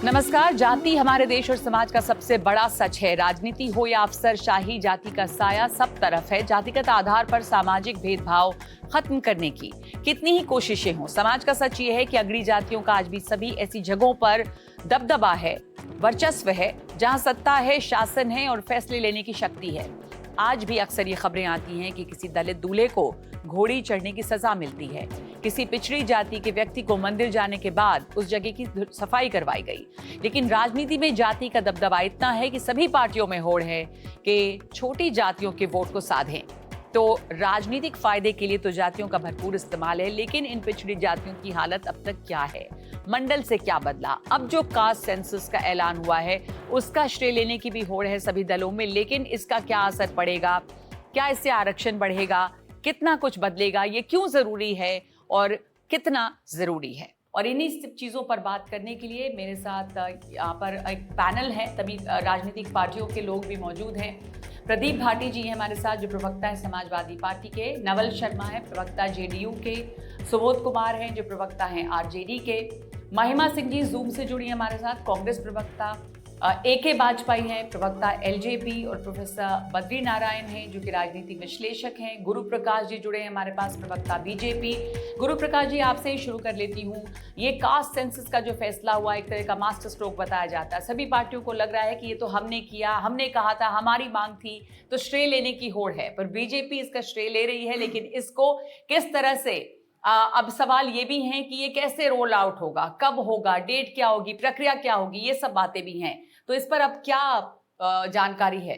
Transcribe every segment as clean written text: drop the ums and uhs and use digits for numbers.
नमस्कार। जाति हमारे देश और समाज का सबसे बड़ा सच है। राजनीति हो या अफसरशाही, जाति का साया सब तरफ है। जातिगत आधार पर सामाजिक भेदभाव खत्म करने की कितनी ही कोशिशें हों, समाज का सच ये है कि अगड़ी जातियों का आज भी सभी ऐसी जगहों पर दबदबा है, वर्चस्व है, जहां सत्ता है, शासन है और फैसले लेने की शक्ति है। आज भी अक्सर ये खबरें आती हैं कि किसी दलित दूल्हे को घोड़ी चढ़ने की सजा मिलती है, किसी पिछड़ी जाति के व्यक्ति को मंदिर जाने के बाद उस जगह की सफाई करवाई गई। लेकिन राजनीति में जाति का दबदबा इतना है कि सभी पार्टियों में होड़ है कि छोटी जातियों के वोट को साधें। तो राजनीतिक फायदे के लिए तो जातियों का भरपूर इस्तेमाल है, लेकिन इन पिछड़ी जातियों की हालत अब तक क्या है? मंडल से क्या बदला? अब जो कास्ट सेंसस का ऐलान हुआ है उसका श्रेय लेने की भी होड़ है सभी दलों में, लेकिन इसका क्या असर पड़ेगा? क्या इससे आरक्षण बढ़ेगा? कितना कुछ बदलेगा? ये क्यों जरूरी है और कितना जरूरी है? और इन्हीं सब चीजों पर बात करने के लिए मेरे साथ यहाँ पर एक पैनल है, तभी राजनीतिक पार्टियों के लोग भी मौजूद हैं। प्रदीप भाटी जी हैं हमारे साथ, जो प्रवक्ता है समाजवादी पार्टी के। नवल शर्मा है, प्रवक्ता जेडीयू के। सुबोध कुमार हैं, जो प्रवक्ता हैं आरजेडी के। महिमा सिंह जी जूम से जुड़ी हैं हमारे साथ, कांग्रेस प्रवक्ता। AK वाजपेयी हैं, प्रवक्ता LJP। और प्रोफेसर बद्री नारायण हैं, जो कि राजनीति विश्लेषक हैं। गुरु प्रकाश जी जुड़े हैं हमारे पास, प्रवक्ता BJP। गुरु प्रकाश जी, आपसे ही शुरू कर लेती हूँ। ये कास्ट सेंसस का जो फैसला हुआ, एक तरह का मास्टर स्ट्रोक बताया जाता है। सभी पार्टियों को लग रहा है कि ये तो हमने किया, हमने कहा था, हमारी मांग थी, तो श्रेय लेने की होड़ है। पर BJP इसका श्रेय ले रही है, लेकिन इसको किस तरह से अब सवाल ये भी हैं कि ये कैसे रोल आउट होगा, कब होगा, डेट क्या होगी, प्रक्रिया क्या होगी, ये सब बातें भी हैं। तो इस पर अब क्या जानकारी है?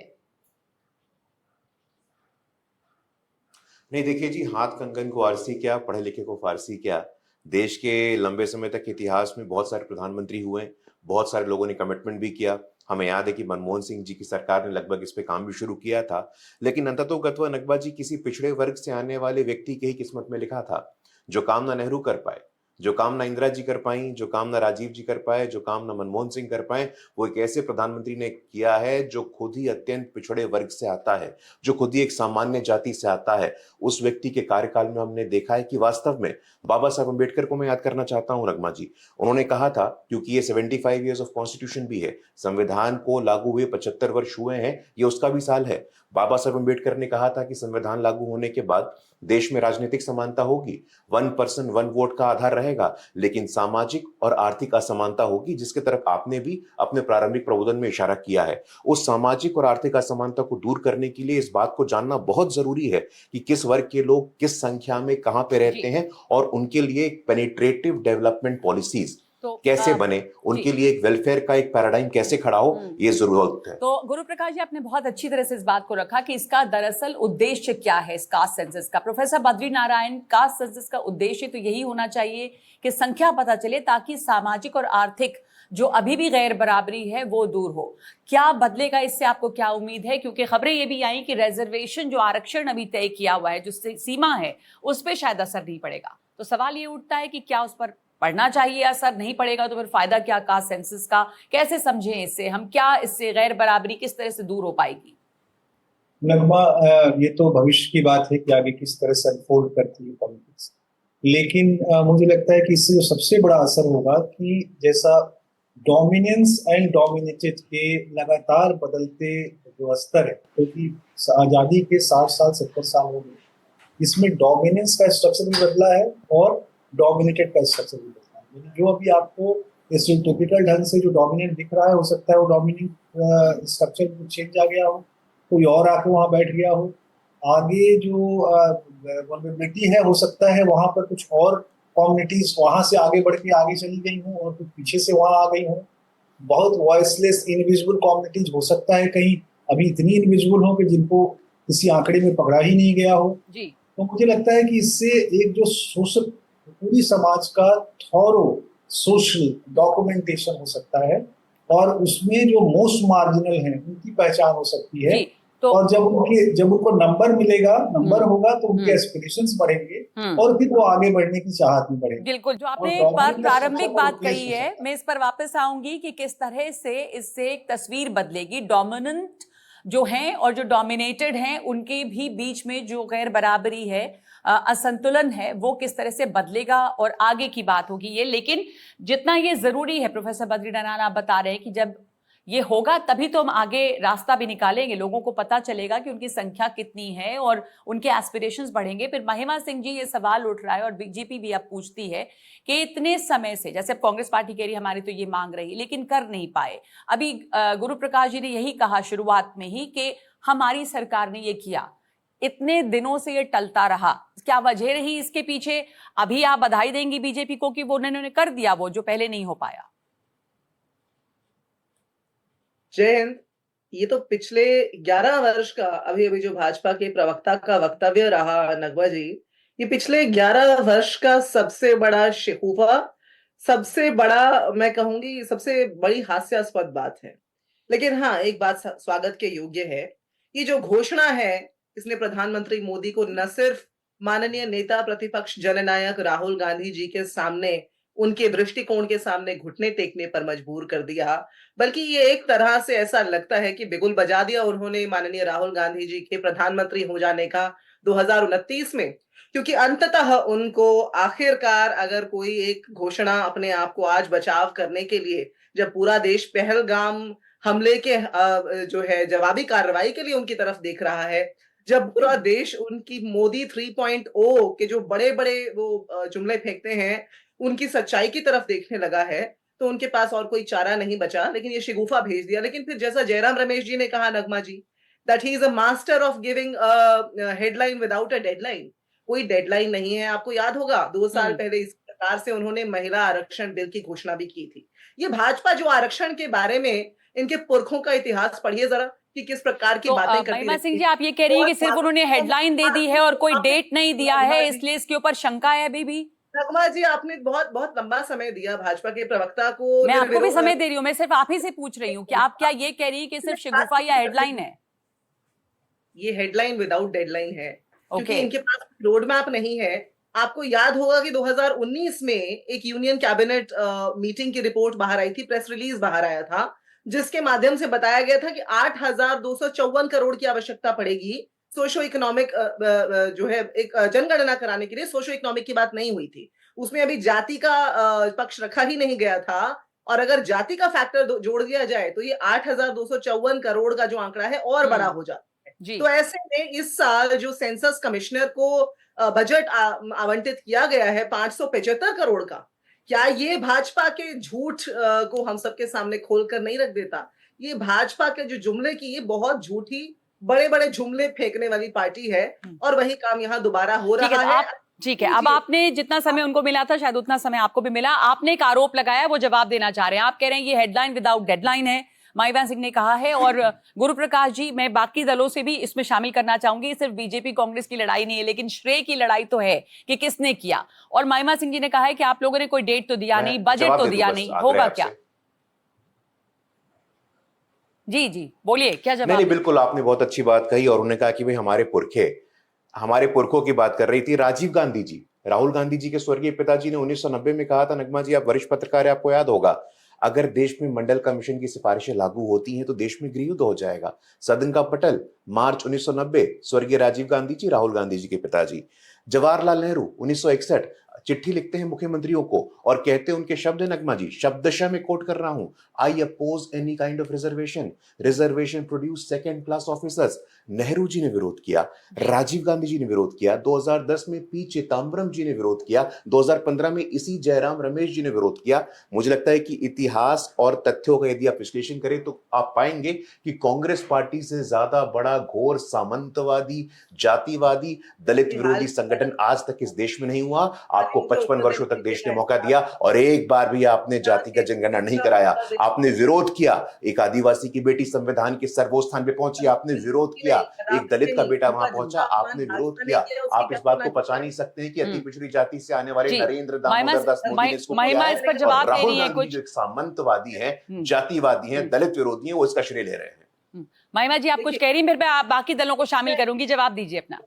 नहीं, देखिए जी, हाथ कंगन को आरसी क्या, पढ़े लिखे को फारसी क्या। देश के लंबे समय तक इतिहास में बहुत सारे प्रधानमंत्री हुए, बहुत सारे लोगों ने कमिटमेंट भी किया। हमें याद है कि मनमोहन सिंह जी की सरकार ने लगभग इस पे काम भी शुरू किया था, लेकिन अंततोगत्वा नकबा जी किसी पिछड़े वर्ग से आने वाले व्यक्ति के ही किस्मत में लिखा था। जो काम ना नेहरू कर पाए, जो काम ना इंदिरा जी कर पाई, जो काम ना राजीव जी कर पाए, जो काम ना मनमोहन सिंह कर पाए, वो एक ऐसे प्रधानमंत्री ने किया है जो खुद ही अत्यंत पिछड़े वर्ग से आता है, जो खुद ही एक सामान्य जाति से आता है। उस व्यक्ति के कार्यकाल में हमने देखा है कि वास्तव में बाबा साहब अम्बेडकर को मैं याद करना चाहता हूं नगमा जी। उन्होंने कहा था, क्योंकि ये 75 ईयर्स ऑफ कॉन्स्टिट्यूशन भी है, संविधान को लागू हुए 75 वर्ष हुए हैं, ये उसका भी साल है। बाबा साहब अम्बेडकर ने कहा था कि संविधान लागू होने के बाद देश में राजनीतिक समानता होगी, 1 पर्सन 1 वोट का आधार रहेगा, लेकिन सामाजिक और आर्थिक असमानता होगी, जिसके तरफ आपने भी अपने प्रारंभिक प्रबोधन में इशारा किया है। उस सामाजिक और आर्थिक असमानता को दूर करने के लिए इस बात को जानना बहुत जरूरी है कि किस वर्ग के लोग किस संख्या में कहां पे रहते हैं, और उनके लिए पेनिट्रेटिव डेवलपमेंट पॉलिसीज कैसे बने, उनके लिए एक वेलफेयर का एक पैराडाइम कैसे खड़ा हो, ये जरूरत है। तो गुरु प्रकाश जी, आपने बहुत अच्छी तरह से इस बात को रखा कि इसका दरअसल उद्देश्य क्या है, इस कास्ट सेंसस का। Professor Badri Narayan, caste census का उद्देश्य तो यही होना चाहिए कि संख्या पता चले, ताकि सामाजिक और आर्थिक जो अभी भी गैर बराबरी है वो दूर हो। क्या बदलेगा इससे, आपको क्या उम्मीद है? क्योंकि खबरें ये भी आई कि रिजर्वेशन, जो आरक्षण अभी तय किया हुआ है, जो सीमा है, उस पर शायद असर नहीं पड़ेगा। तो सवाल ये उठता है कि क्या उस पर पढ़ना चाहिए, असर नहीं पड़ेगा तो फिर फायदा क्या कास्ट सेंसस का? कैसे समझें इससे हम, क्या इससे गैर बराबरी किस तरह से दूर हो पाएगी? नगमा, ये तो भविष्य की बात है कि आगे किस तरह से अनफोल्ड करती है पॉलिटिक्स। लेकिन मुझे लगता है कि इससे जो सबसे बड़ा असर होगा कि जैसा डोमिनेंस एंड डोमिनेटेड के लगातार बदलते जो स्तर है, क्योंकि आजादी के 60 साल 70 साल हो गए, इसमें डोमिनेंस का स्ट्रक्चर भी बदला है और डोमिनेटेड का स्ट्रक्चर भी बदला है। जो अभी आपको टिपिकल ढंग से जो डोमिनेंट दिख रहा है, हो सकता है वो डोमिनेंट स्ट्रक्चर में चेंज आ गया हो, कोई और आके वहां बैठ गया हो। आगे जो वल्नरेबिलिटी है, हो सकता है वहां पर कुछ और कम्युनिटीज वहां से आगे बढ़ के आगे चली गई हो और कुछ पीछे से वहां आ गई हो। बहुत वॉइसलेस इनविजिबल कम्युनिटीज हो सकता है कहीं अभी इतनी इनविजिबल हो कि जिनको किसी आंकड़े में पकड़ा ही नहीं गया हो जी। तो मुझे लगता है कि इससे एक जो सोशल, पूरी समाज का थॉरो सोशल डॉक्यूमेंटेशन हो सकता है, और उसमें जो मोस्ट मार्जिनल हैं उनकी पहचान हो सकती है। तो और जब उनको नंबर मिलेगा, नंबर होगा, तो उनके एस्पिरेशंस बढ़ेंगे और फिर वो आगे बढ़ने की चाहत में बढ़ेंगे। बिल्कुल, जो आपने एक बार प्रारंभिक बात कही है, मैं इस पर वापस आऊंगी कि किस तरह से इससे एक तस्वीर बदलेगी। डोमिनेंट जो हैं और जो डोमिनेटेड हैं, उनके भी बीच में जो गैर बराबरी है, असंतुलन है वो किस तरह से बदलेगा और आगे की बात होगी ये। लेकिन जितना ये जरूरी है प्रोफेसर बद्री नारायण, आप बता रहे हैं कि जब ये होगा तभी तो हम आगे रास्ता भी निकालेंगे, लोगों को पता चलेगा कि उनकी संख्या कितनी है और उनके एस्पिरेशंस बढ़ेंगे। फिर महिमा सिंह जी, ये सवाल उठ रहा है और बीजेपी भी अब पूछती है कि इतने समय से, जैसे अब कांग्रेस पार्टी कह रही है हमारी तो ये मांग रही, लेकिन कर नहीं पाए। अभी गुरु प्रकाश जी ने यही कहा शुरुआत में ही कि हमारी सरकार ने ये किया, इतने दिनों से ये टलता रहा, क्या वजह रही इसके पीछे? अभी आप बधाई देंगी बीजेपी को कि वो उन्होंने कर दिया वो जो पहले नहीं हो पाया? जय हिंद। ये तो पिछले 11 वर्ष का अभी अभी जो भाजपा के प्रवक्ता का वक्तव्य रहा नगमा जी, ये पिछले 11 वर्ष का सबसे बड़ा शिकूफा, सबसे बड़ा, मैं कहूंगी सबसे बड़ी हास्यास्पद बात है। लेकिन हाँ, एक बात स्वागत के योग्य है, ये जो घोषणा है इसने प्रधानमंत्री मोदी को न सिर्फ माननीय नेता प्रतिपक्ष जननायक राहुल गांधी जी के सामने, उनके दृष्टिकोण के सामने घुटने टेकने पर मजबूर कर दिया, बल्कि ये एक तरह से ऐसा लगता है कि बिगुल बजा दिया उन्होंने माननीय राहुल गांधी जी के प्रधानमंत्री हो जाने का 2029 में। क्योंकि अंततः उनको आखिरकार अगर कोई एक घोषणा अपने आप को आज बचाव करने के लिए, जब पूरा देश पहलगाम हमले के जो है जवाबी कार्रवाई के लिए उनकी तरफ देख रहा है, जब पूरा देश उनकी मोदी 3.0 के जो बड़े बड़े वो जुमले फेंकते हैं उनकी सच्चाई की तरफ देखने लगा है, तो उनके पास और कोई चारा नहीं बचा, लेकिन ये शिगुफा भेज दिया। लेकिन फिर जैसा जयराम रमेश जी ने कहा Nagma ji, that he is a master of giving headline without a deadline. कोई डेडलाइन नहीं है। आपको याद होगा 2 साल पहले इस प्रकार से उन्होंने महिला आरक्षण बिल की घोषणा भी की थी। ये भाजपा जो आरक्षण के बारे में इनके पुरखों का इतिहास पढ़िए जरा कि किस प्रकार की बातें करती महिमा सिंह जी, आप ये कह रही है कि सिर्फ उन्होंने हेडलाइन दे दी है और कोई डेट नहीं दिया है, इसलिए इसके ऊपर शंका है अभी भी? नगमा जी, आपने बहुत बहुत लंबा समय दिया भाजपा के प्रवक्ता को। मैं आपको भी समय दे रही हूँ, मैं सिर्फ आप ही से पूछ रही हूँ कि आप क्या ये कह रही है कि सिर्फ शिगुफा या हेडलाइन है? ये हेडलाइन विदाउट डेडलाइन है, क्योंकि Okay. इनके पास रोड मैप नहीं है। आपको याद होगा कि 2019 में एक यूनियन कैबिनेट मीटिंग की रिपोर्ट बाहर आई थी, प्रेस रिलीज बाहर आया था, जिसके माध्यम से बताया गया था कि 8,254 करोड़ की आवश्यकता पड़ेगी सोशो इकोनॉमिक जो है एक जनगणना कराने के लिए। सोशो इकोनॉमिक की बात नहीं हुई थी उसमें, अभी जाति का पक्ष रखा ही नहीं गया था। और अगर जाति का फैक्टर जोड़ दिया जाए तो ये 8,254 करोड़ का जो आंकड़ा है और बड़ा हो जाता है। तो ऐसे में इस साल जो सेंसस कमिश्नर को बजट आवंटित किया गया है 575 करोड़ का, क्या ये भाजपा के झूठ को हम सबके सामने खोलकर नहीं रख देता? ये भाजपा के जो जुमले की, ये बहुत झूठी बड़े बड़े जुमले फेंकने वाली पार्टी है और वही काम यहाँ दोबारा हो रहा है। ठीक है, अब आपने जितना समय उनको मिला था शायद उतना समय आपको भी मिला। आपने एक आरोप लगाया, वो जवाब देना चाह रहे हैं। आप कह रहे हैं ये हेडलाइन विदाउट डेडलाइन है, महिमा सिंह ने कहा है। और गुरु प्रकाश जी, मैं बाकी दलों से भी इसमें शामिल करना चाहूंगी। सिर्फ बीजेपी कांग्रेस की लड़ाई नहीं है, लेकिन श्रेय की लड़ाई तो है कि किसने किया। और महिमा सिंह जी ने कहा है कि आप लोगों ने कोई डेट तो दिया नहीं, बजट तो दिया नहीं, होगा क्या? जी जी बोलिए, क्या जवाब? नहीं, बिल्कुल आपने बहुत अच्छी बात कही। और उन्होंने कहा कि भाई हमारे पुरखों की बात कर रही थी राजीव गांधी जी। राहुल गांधी जी के स्वर्गीय पिताजी ने 1990 में कहा था, नगमा जी आप वरिष्ठ पत्रकार हैं, आपको याद होगा, अगर देश में मंडल कमीशन की सिफारिशें लागू होती हैं तो देश में गृहयुद्ध हो जाएगा। सदन का पटल, मार्च 1990, स्वर्गीय राजीव गांधी जी, राहुल गांधी जी के पिताजी। जवाहरलाल नेहरू 1961 चिट्ठी लिखते हैं मुख्यमंत्रियों को और कहते हैं, उनके शब्द है नगमा जी, शब्दशः में कोट कर रहा हूं, I oppose any kind of reservation produce second class officers. Nehru ji ने विरोध किया, राजीव गांधी जी ने विरोध किया, 2010 में पी चिदम्बरम जी ने विरोध किया, 2015 में इसी जयराम रमेश जी ने विरोध किया। मुझे लगता है कि इतिहास और तथ्यों का यदि आप विश्लेषण करें तो आप पाएंगे कि कांग्रेस पार्टी से ज्यादा बड़ा घोर सामंतवादी, जातिवादी, दलित विरोधी संगठन आज तक इस देश में नहीं हुआ। आपको 55 वर्षों तक देश ने मौका दिया और एक बार भी आपने जाति का जनगणना नहीं कराया। आपने विरोध किया, एक आदिवासी की बेटी संविधान के सर्वोच्च स्थान पे पहुंची, आपने विरोध किया, एक दलित का बेटा वहां पहुंचा, आपने विरोध किया। आप इस बात को पचा नहीं सकते हैं कि अति पिछड़ी जाति से आने वाले नरेंद्र दामोदर दास मोदी ने इसको किया है, और राहुल गांधी जो एक सामंतवादी है, जातिवादी है, दलित विरोधी है, वो इसका श्रेय ले रहे हैं। महिमा जी, आप कुछ कह रही हैं, फिर मैं बाकी दलों को शामिल करूंगी, जवाब दीजिए अपना।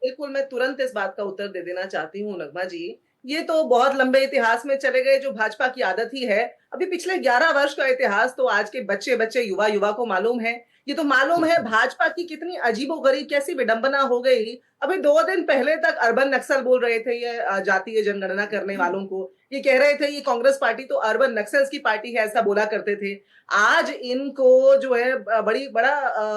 बिल्कुल, मैं तुरंत इस बात का उत्तर दे देना चाहती हूँ नगमा जी। ये तो बहुत लंबे इतिहास में चले गए, जो भाजपा की आदत ही है। अभी पिछले 11 वर्ष का इतिहास तो आज के बच्चे बच्चे युवा युवा को मालूम है। ये तो मालूम है भाजपा की कितनी अजीबोगरीब कैसी विडंबना हो गई। अभी 2 दिन पहले तक अर्बन नक्सल बोल रहे थे ये जातीय जनगणना करने वालों को। ये कह रहे थे ये कांग्रेस पार्टी तो अर्बन नक्सल्स की पार्टी है, ऐसा बोला करते थे। आज इनको जो है बड़ा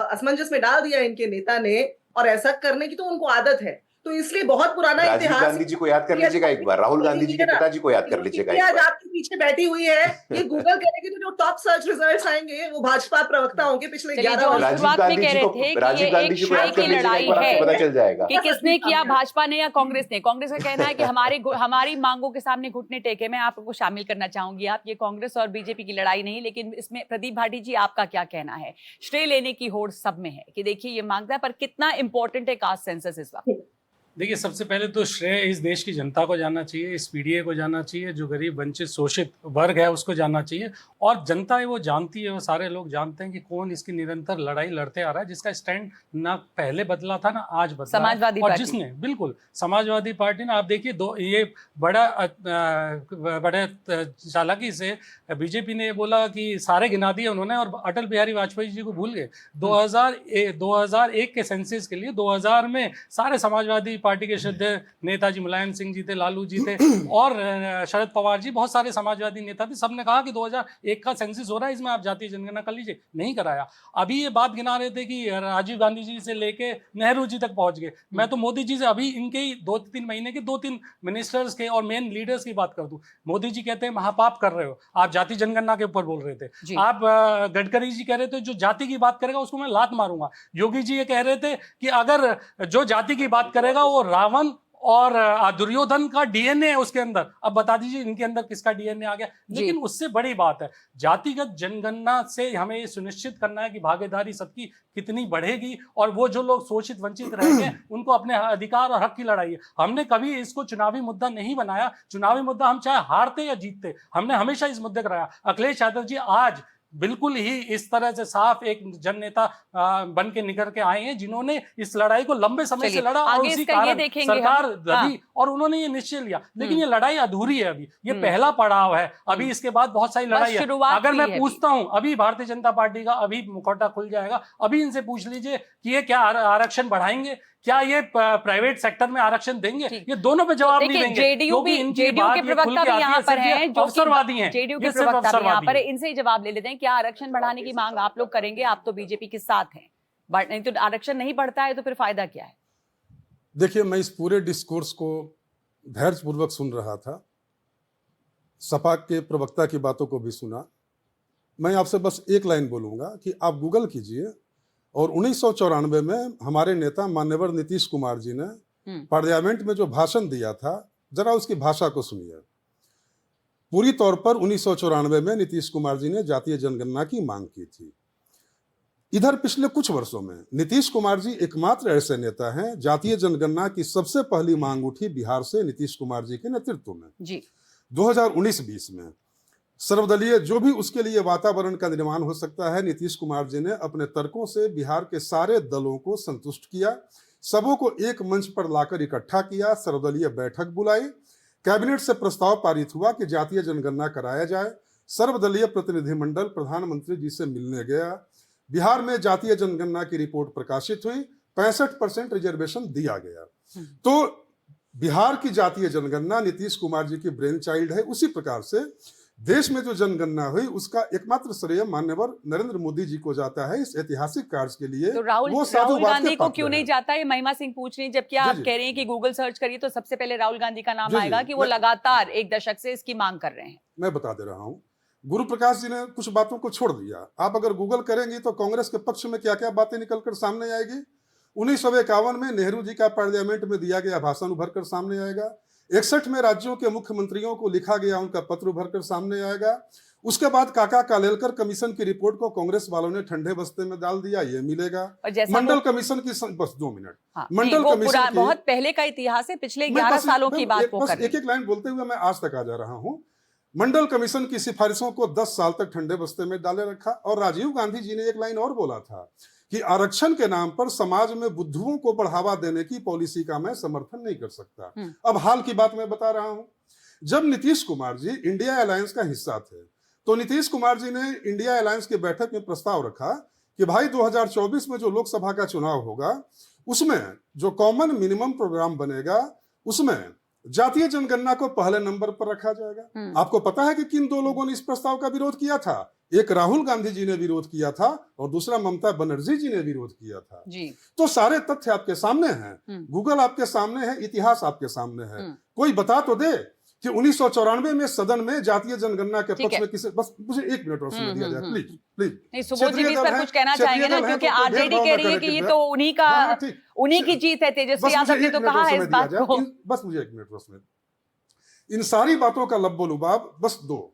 असमंजस में डाल दिया इनके नेता ने, और ऐसा करने की तो उनको आदत है। तो इसलिए बहुत पुराना राजीव इतिहास गांधी जी को याद कर लीजिएगा एक बार, राहुल गांधी जी के पिताजी को याद कर लीजिएगा एक आज बार। आपके पीछे बैठी हुई है। ये गूगल करेगी तो जो टॉप सर्च रिजल्ट्स आएंगे वो भाजपा प्रवक्ता होंगे पिछले चलिए, 11 जो वर्ष। राजीव शुरुआत में गांधी कह जी रहे को थे कि राजीव ये गांधी एक जी को श्रेय याद कर की लीजिएगा लड़ाई एक बार, आपको पता है चल जाएगा। कि किसने किया, भाजपा ने या कांग्रेस ने। कांग्रेस का कहना है कि हमारी मांगों के सामने घुटने टेके। मैं आपको शामिल करना चाहूंगी। आप ये कांग्रेस और बीजेपी की लड़ाई नहीं, लेकिन इसमें प्रदीप भाटी जी आपका क्या कहना है? श्रेय लेने की होड़ सब में है कि देखिए ये मांगता है, पर कितना इंपॉर्टेंट है कास्ट सेंसस इस वक्त? देखिए, सबसे पहले तो श्रेय इस देश की जनता को जाना चाहिए, इस पीडीए को जाना चाहिए, जो गरीब वंचित शोषित वर्ग है उसको जाना चाहिए। और जनता है वो जानती है, वो सारे लोग जानते हैं कि कौन इसकी निरंतर लड़ाई लड़ते आ रहा है, जिसका स्टैंड ना पहले बदला था ना आज बदला। समाजवादी और पार्टी। जिसने बिल्कुल समाजवादी पार्टी ने, आप देखिए ये बड़े चालाकी से बीजेपी ने बोला कि सारे गिना दिए उन्होंने, और अटल बिहारी वाजपेयी जी को भूल गए। 2001 के सेंसस के लिए 2000 में सारे समाजवादी पार्टी के श्रद्धेय नेताजी मुलायम सिंह जी थे, लालू जी थे और शरद पवार जी, बहुत सारे समाजवादी नेता थे। सबने कहा कि 2001 का सेंसस हो रहा है, इसमें आप जातीय जनगणना कर लीजिए। नहीं कराया। अभी ये बात गिना रहे थे कि राजीव गांधी जी से लेके नेहरू जी तक पहुंच गए। मैं तो मोदी जी से अभी इनके ही 2-3 महीने के 2-3 मिनिस्टर्स के और मेन लीडर्स की बात कर दूं। मोदी जी कहते हैं महापाप कर रहे हो, आप जाति जनगणना के ऊपर बोल रहे थे। आप गडकरी जी कह रहे थे जो जाति की बात करेगा उसको मैं लात मारूंगा। योगी जी ये कह रहे थे कि अगर जो जाति की बात करेगा वो रावण और दुर्योधन का डीएनए है उसके अंदर। अब बता दीजिए इनके अंदर किसका डीएनए आ गया। लेकिन उससे बड़ी बात है, जातिगत जनगणना से हमें ये सुनिश्चित करना है कि भागीदारी सबकी कितनी बढ़ेगी, और वो जो लोग शोषित वंचित रहेंगे उनको अपने अधिकार और हक की लड़ाई है। हमने कभी इसको चुनावी मुद्दा नहीं बनाया। चुनावी मुद्दा हम चाहे हारते या जीतते, हमने हमेशा इस मुद्दे को रहा। अखिलेश यादव जी आज बिल्कुल ही इस तरह से साफ एक जननेता बन के निकल के आए हैं, जिन्होंने इस लड़ाई को लंबे समय से लड़ा और उसी कारण सरकार दबी और उन्होंने ये निश्चय लिया। लेकिन ये लड़ाई अधूरी है, अभी ये पहला पड़ाव है। अभी इसके बाद बहुत सारी लड़ाई है। अगर मैं पूछता हूं, अभी भारतीय जनता पार्टी का अभी मुखौटा खुल जाएगा, अभी इनसे पूछ लीजिए कि ये क्या आरक्षण बढ़ाएंगे, क्या ये प्राइवेट सेक्टर में आरक्षण देंगे? ये दोनों पे जवाब नहीं देंगे, क्योंकि इनकी बात ये खुल के आती है, सिर्फ ये अवसरवादी हैं। जेडीयू के प्रवक्ता भी यहाँ पर है, इनसे ही जवाब ले लेते हैं। क्या आरक्षण बढ़ाने की मांग आप लोग करेंगे? आप तो बीजेपी के साथ हैं, बट नहीं तो आरक्षण नहीं बढ़ता है तो फिर फायदा क्या है? देखिए, मैं इस पूरे डिस्कोर्स को धैर्यपूर्वक सुन रहा था, सपा के प्रवक्ता की बातों को भी सुना। मैं आपसे बस एक लाइन बोलूंगा कि आप गूगल कीजिए, और 1994 में हमारे नेता मान्यवर नीतीश कुमार जी ने पार्लियामेंट में जो भाषण दिया था, जरा उसकी भाषा को सुनिए। पूरी तौर पर 1994 में नीतीश कुमार जी ने जातीय जनगणना की मांग की थी। इधर पिछले कुछ वर्षों में नीतीश कुमार जी एकमात्र ऐसे नेता हैं, जातीय जनगणना की सबसे पहली मांग उठी बिहार से नीतीश कुमार जी के नेतृत्व में जी 2019-20 में। सर्वदलीय जो भी उसके लिए वातावरण का निर्माण हो सकता है, नीतीश कुमार जी ने अपने तर्कों से बिहार के सारे दलों को संतुष्ट किया, सबों को एक मंच पर लाकर इकट्ठा किया, सर्वदलीय बैठक बुलाई, कैबिनेट से प्रस्ताव पारित हुआ कि जातीय जनगणना कराया जाए। सर्वदलीय प्रतिनिधिमंडल प्रधानमंत्री जी से मिलने गया। बिहार में जातीय जनगणना की रिपोर्ट प्रकाशित हुई, 65% रिजर्वेशन दिया गया। तो बिहार की जातीय जनगणना नीतीश कुमार जी की ब्रेन चाइल्ड है। उसी प्रकार से देश में जो जनगणना हुई उसका एकमात्र श्रेय माननीय नरेंद्र मोदी जी को जाता है इस ऐतिहासिक कार्य के लिए। तो राहुल गांधी को क्यों नहीं जाता है? महिमा सिंह पूछ रही, जबकि आप कह रहे हैं कि गूगल सर्च करिए तो सबसे पहले राहुल गांधी का नाम आएगा कि वो लगातार 1 दशक से इसकी मांग कर रहे हैं। मैं बता दे रहा हूँ, गुरु प्रकाश जी ने कुछ बातों को छोड़ दिया। आप अगर गूगल करेंगे तो कांग्रेस के पक्ष में क्या क्या बातें निकलकर सामने आएगी। 1951 में नेहरू जी का पार्लियामेंट में दिया गया भाषण उभर कर सामने आएगा। 61 में राज्यों के मुख्यमंत्रियों को लिखा गया उनका पत्र उभर कर सामने आएगा। उसके बाद काका कालेलकर कमीशन की रिपोर्ट को कांग्रेस वालों ने ठंडे बस्ते में डाल दिया, ये मिलेगा। मंडल कमीशन की बस 2 मिनट। मंडल कमीशन बहुत पहले का इतिहास है, पिछले 11 सालों की बात वो कर रहे हैं। एक लाइन बोलते हुए मैं आज तक आ जा रहा हूँ। मंडल कमीशन की सिफारिशों को 10 साल तक ठंडे बस्ते में डाले रखा। और राजीव गांधी जी ने एक लाइन और बोला था कि आरक्षण के नाम पर समाज में बुद्धुओं को बढ़ावा देने की पॉलिसी का मैं समर्थन नहीं कर सकता। अब हाल की बात मैं बता रहा हूं, जब नीतीश कुमार जी इंडिया अलायंस का हिस्सा थे तो नीतीश कुमार जी ने इंडिया अलायंस की बैठक में प्रस्ताव रखा कि भाई 2024 में जो लोकसभा का चुनाव होगा उसमें जो कॉमन मिनिमम प्रोग्राम बनेगा उसमें जातीय जनगणना को पहले नंबर पर रखा जाएगा। आपको पता है कि किन दो लोगों ने इस प्रस्ताव का विरोध किया था? एक राहुल गांधी जी ने विरोध किया था और दूसरा ममता बनर्जी जी ने विरोध किया था जी। तो सारे तथ्य आपके सामने हैं, गूगल आपके सामने है, इतिहास आपके सामने है। कोई बता तो दे कि 1994 में सदन में जातीय जनगणना के पक्ष में किसी, बस मुझे 1 मिनट और समय दिया जाए प्लीज प्लीज। नहीं, सुबोध जी भी इस पर कुछ कहना चाहेंगे ना, क्योंकि आरजेडी कह रही है कि ये तो उन्हीं की जीत है। तेजस्वी यादव ने तो कहा है इस बात को। बस मुझे 1 मिनट उसमें इन सारी बातों का लब्बो-लुबाब बस 2।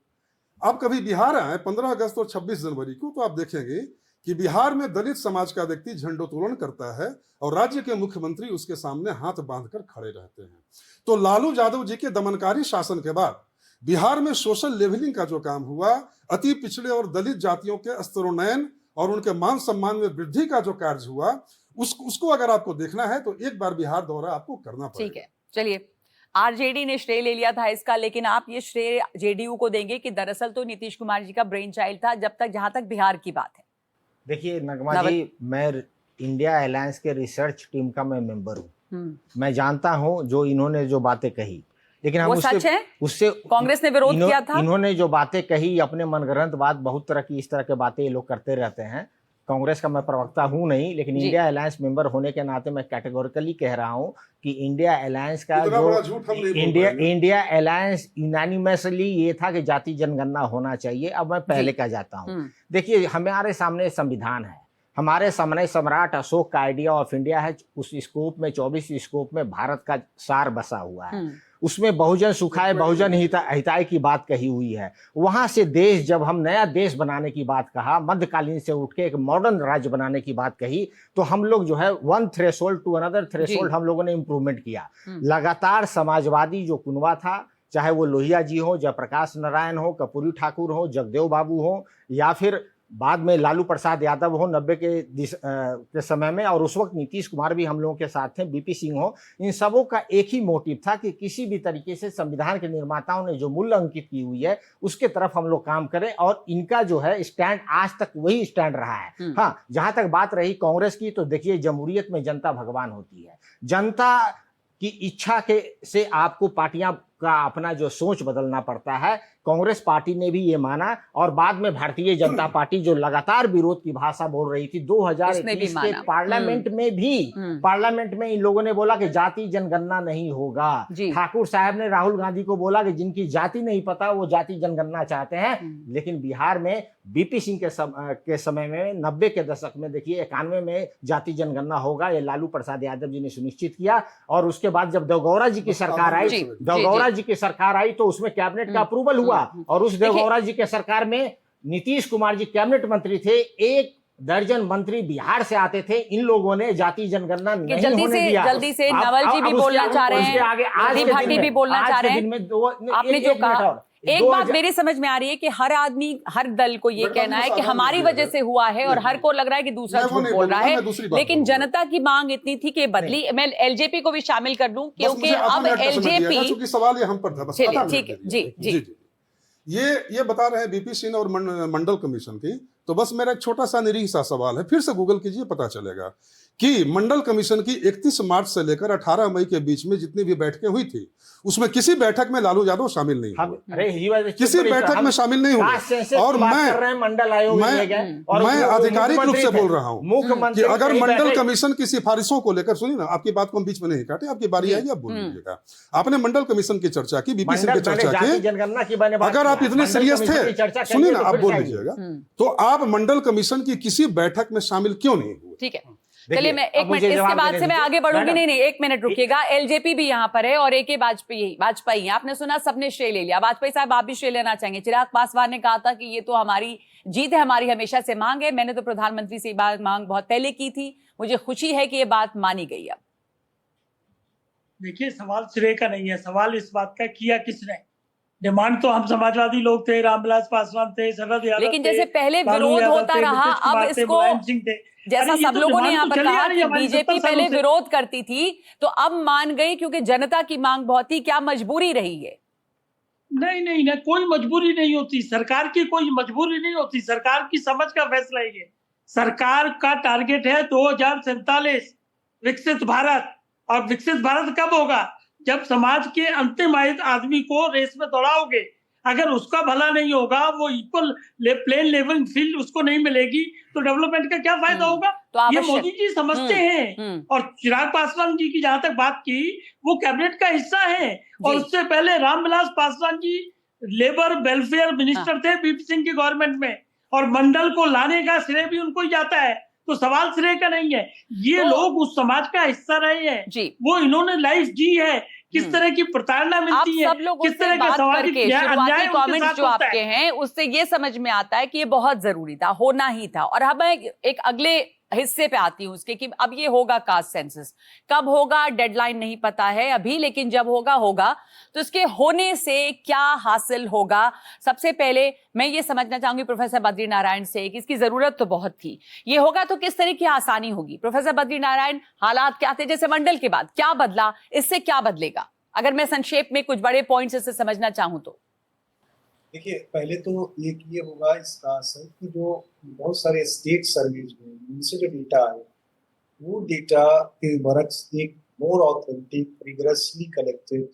आप कभी बिहार आए 15 अगस्त और 26 जनवरी को तो आप देखेंगे कि बिहार में दलित समाज का व्यक्ति झंडोत्तोलन करता है और राज्य के मुख्यमंत्री उसके सामने हाथ बांधकर खड़े रहते हैं। तो लालू यादव जी के दमनकारी शासन के बाद बिहार में सोशल लेवलिंग का जो काम हुआ, अति पिछड़े और दलित जातियों के स्तरोन्नयन और उनके मान सम्मान में वृद्धि का जो कार्य हुआ, उसको अगर आपको देखना है तो एक बार बिहार दौरा आपको करना पड़ेगा। ठीक है, चलिए, आरजेडी ने श्रेय ले लिया था इसका, लेकिन आप ये श्रेय जेडीयू को देंगे कि दरअसल तो नीतीश कुमार जी का ब्रेन चाइल्ड था जहां तक बिहार की बात है? देखिए नगमा जी, मैं इंडिया अलायंस के रिसर्च टीम का मैं मेंबर हूँ। मैं जानता हूँ जो इन्होंने जो बातें कही, लेकिन हम उससे कांग्रेस ने विरोध किया था। इन्होंने जो बातें कही अपने मनगढ़ंत बात, बहुत तरह की इस तरह के बातें ये लोग करते रहते हैं। कांग्रेस का मैं प्रवक्ता हूं नहीं, लेकिन इंडिया अलायंस मेंबर होने के नाते मैं कैटेगोरिकली कह रहा हूं कि इंडिया अलायंस का जो इंडिया अलायंस यूनानिमसली ये था कि जाति जनगणना होना चाहिए। अब मैं पहले का जाता हूं। देखिए, हमारे सामने संविधान है, हमारे सामने सम्राट अशोक का आइडिया ऑफ इंडिया है। उस स्कोप में 24 स्कोप में भारत का सार बसा हुआ है। उसमें बहुजन सुखाय बहुजन हिताय की बात कही हुई है। वहां से देश, जब हम नया देश बनाने की बात कहा, मध्यकालीन से उठ के एक मॉडर्न राज्य बनाने की बात कही, तो हम लोग जो है one threshold to another threshold हम लोगों ने इंप्रूवमेंट किया। लगातार समाजवादी जो कुनवा था, चाहे वो लोहिया जी हो, जयप्रकाश नारायण हो, कर्पूरी ठाकुर हो, जगदेव बाबू हो, या फिर बाद में लालू प्रसाद यादव हो 90 के समय में, और उस वक्त नीतीश कुमार भी हम लोगों के साथ थे, बीपी सिंह हो, इन सबों का एक ही मोटिव था कि किसी भी तरीके से संविधान के निर्माताओं ने जो मूल्य अंकित की हुई है उसके तरफ हम लोग काम करें। और इनका जो है स्टैंड आज तक वही स्टैंड रहा है। हाँ, जहां तक बात रही कांग्रेस की, तो देखिए जमहूरियत में जनता भगवान होती है। जनता की इच्छा के से आपको पार्टियां का अपना जो सोच बदलना पड़ता है। कांग्रेस पार्टी ने भी ये माना, और बाद में भारतीय जनता पार्टी जो लगातार विरोध की भाषा बोल रही थी 2021 के पार्लियामेंट में इन लोगों ने बोला कि जाति जनगणना नहीं होगा। ठाकुर साहब ने राहुल गांधी को बोला कि जिनकी जाति नहीं पता वो जाति जनगणना चाहते हैं। लेकिन बिहार में बीपी सिंह के समय में 90 के दशक में देखिए 91 में जाति जनगणना होगा, ये लालू प्रसाद यादव जी ने सुनिश्चित किया। और उसके बाद जब देवगौड़ा जी की सरकार आई तो उसमें कैबिनेट का अप्रूवल हुआ, और उस देवगौड़ा जी के सरकार में नीतीश कुमार जी कैबिनेट मंत्री थे। 1 दर्जन मंत्री बिहार से आते थे। इन लोगों ने जाति जनगणना नहीं होने दिया। जल्दी से नवल जी भी बोलना चाह रहे हैं, आगे भाटी भी बोलना चाह रहे हैं। आपने जो कहा, एक बात मेरी समझ में आ रही है कि हर आदमी, हर दल को ये कहना है कि हमारी वजह से हुआ है, और हर को लग रहा है कि दूसरा झूठ बोल रहा है। लेकिन जनता की मांग इतनी थी कि बदली। मैं एलजेपी को भी शामिल कर लूं, क्योंकि अब एलजेपी सवाल हम पर था, बस ठीक है। जी, ये बता रहे हैं बीपी सिंह और मंडल कमीशन की। तो बस मेरा एक छोटा सा निरीह सा सवाल है, फिर से गूगल कीजिए, पता चलेगा कि मंडल कमीशन की 31 मार्च से लेकर 18 मई के बीच में जितनी भी बैठकें हुई थी उसमें किसी बैठक में लालू यादव शामिल नहीं हुए, किसी बैठक में शामिल नहीं हुए। और मैं आधिकारिक रूप से बोल रहा हूं कि अगर मंडल कमीशन की सिफारिशों को लेकर, सुनिए ना, आपकी बात को हम बीच में नहीं काटे, आपकी बारी आएगी, आप बोल लीजिएगा। आपने मंडल कमीशन की चर्चा की, बीपी सिंह की चर्चा की, अगर आप इतने सीरियस थे, सुनिए ना, आप बोल लीजिएगा, तो आप मंडल कमीशन की किसी बैठक में शामिल क्यों नहीं हुए? ठीक है, चलिए मैं एक मिनट, इसके बाद से मैं आगे बढ़ूंगी। नहीं, एक मिनट रुकिएगा। एलजेपी भी यहाँ पर है और AK वाजपेयी, आपने सुना सबने श्रेय ले लिया। वाजपेयी साहब, आप भी श्रेय लेना चाहेंगे? चिराग पासवान ने कहा था कि ये तो हमारी जीत है, हमारी हमेशा से मांग है। मैंने तो प्रधानमंत्री से ये बात मांग बहुत पहले की थी, मुझे खुशी है कि ये बात मानी गई। अब देखिए, सवाल श्रेय का नहीं है, सवाल इस बात का किया किसने। डिमांड तो हम समाजवादी लोग थे, रामविलास पासवान थे, शरद यादव, लेकिन जैसे पहले विरोध होता रहा, अब इसको जैसा सब लोगों ने यहाँ पर कहा कि बीजेपी पहले विरोध करती थी, तो अब मान गई क्योंकि जनता की मांग बहुत थी। क्या मजबूरी रही है? नहीं नहीं नहीं, कोई मजबूरी नहीं होती, सरकार की कोई मजबूरी नहीं होती, सरकार की समझ का फैसला है ये। सरकार का टारगेट है 2047 विकसित भारत। और विकसित भारत कब होगा? जब समाज के अंतिम आदमी को रेस में दौड़ाओगे। अगर उसका भला नहीं होगा, वो इक्वल प्लेन लेवलिंग फील्ड उसको नहीं मिलेगी, तो डेवलपमेंट का क्या फायदा होगा? तो ये आवश्यक मोदी जी समझते हैं। और चिराग पासवान जी की जहां तक बात की, वो कैबिनेट का हिस्सा है। और जी। उससे पहले Ramvilas Paswan ji labour welfare minister थे बीपी सिंह की गवर्नमेंट में, और मंडल को लाने का श्रेय भी उनको ही जाता है। तो सवाल श्रेय का नहीं है, ये तो- लोग उस समाज का हिस्सा रहे हैं, जी। वो इन्होंने लाइफ जी है। किस तरह की प्रताड़ना आप मिलती है, सब लोग किस उससे तरह के बात सामाजिक करके अन्याय शुरुआती उनके कमेंट्स साथ जो होता आपके है। हैं उससे ये समझ में आता है कि ये बहुत जरूरी था, होना ही था। और अब मैं एक अगले हिस्से पे आती हूँ उसके कि अब ये होगा कास्ट सेंसस, कब होगा डेडलाइन नहीं पता है अभी, लेकिन जब होगा होगा। तो इसके होने से क्या हासिल होगा? सबसे पहले मैं ये समझना चाहूंगी प्रोफेसर बद्री नारायण से कि इसकी जरूरत तो बहुत थी, ये होगा तो किस तरह की आसानी होगी? प्रोफेसर बद्री नारायण, हालात क्या थे जैसे मंडल के बाद, क्या बदला, इससे क्या बदलेगा? अगर मैं संक्षेप में कुछ बड़े पॉइंट्स इससे समझना चाहूं तो। देखिए, पहले तो एक ये होगा इसका असर कि जो बहुत सारे स्टेट सर्वेज हुए उनसे जो डेटा आए, वो डेटा के बरक्स एक मोर ऑथेंटिक, रिगरसली कलेक्टेड,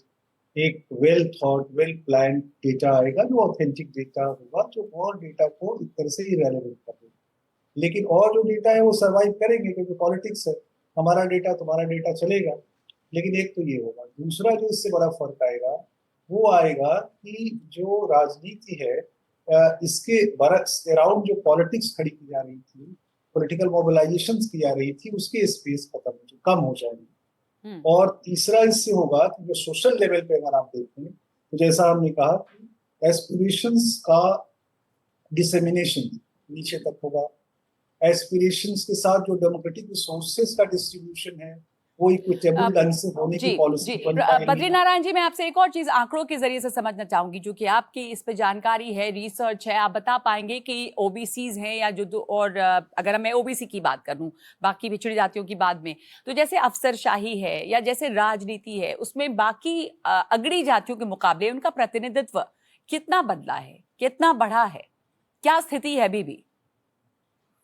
एक well thought, well plan data आएगा, जो ऑथेंटिक डेटा होगा, जो और डेटा को एक तरह से इरेलेवेंट कर देगा। लेकिन और जो डेटा है वो सर्वाइव करेंगे, क्योंकि पॉलिटिक्स है, हमारा डेटा तुम्हारा डेटा चलेगा। लेकिन एक तो ये होगा। दूसरा जो इससे बड़ा फर्क आएगा वो आएगा कि जो राजनीति है, इसके बरक्स अराउंड जो पॉलिटिक्स खड़ी की जा रही थी, पॉलिटिकल मोबिलाइजेशन की जा रही थी, उसके स्पेस कम हो जाएंगे। और तीसरा इससे होगा कि जो सोशल लेवल पे अगर आप देखें, तो जैसा हमने कहा कि एस्पिरेशंस का डिसेमिनेशन नीचे तक होगा। एस्पिरेशंस के साथ जो डेमोक्रेटिक रिसोर्सेज का डिस्ट्रीब्यूशन है वो इक्विटेबल ढंग से होने की पॉलिसी बन पाएगी। बद्री नारायण जी, मैं आपसे एक और चीज आंकड़ों के जरिए से समझना चाहूंगी, जो कि आपकी इस पे जानकारी है, रिसर्च है, आप बता पाएंगे कि ओबीसीज हैं या जो और अगर मैं ओबीसी की बात करूं, बाकी पिछड़ी जातियों की बाद में, तो जैसे अफसरशाही है या जैसे राजनीति है, उसमें बाकी अगड़ी जातियों के मुकाबले उनका प्रतिनिधित्व कितना बदला है, कितना बढ़ा है, क्या स्थिति है अभी भी?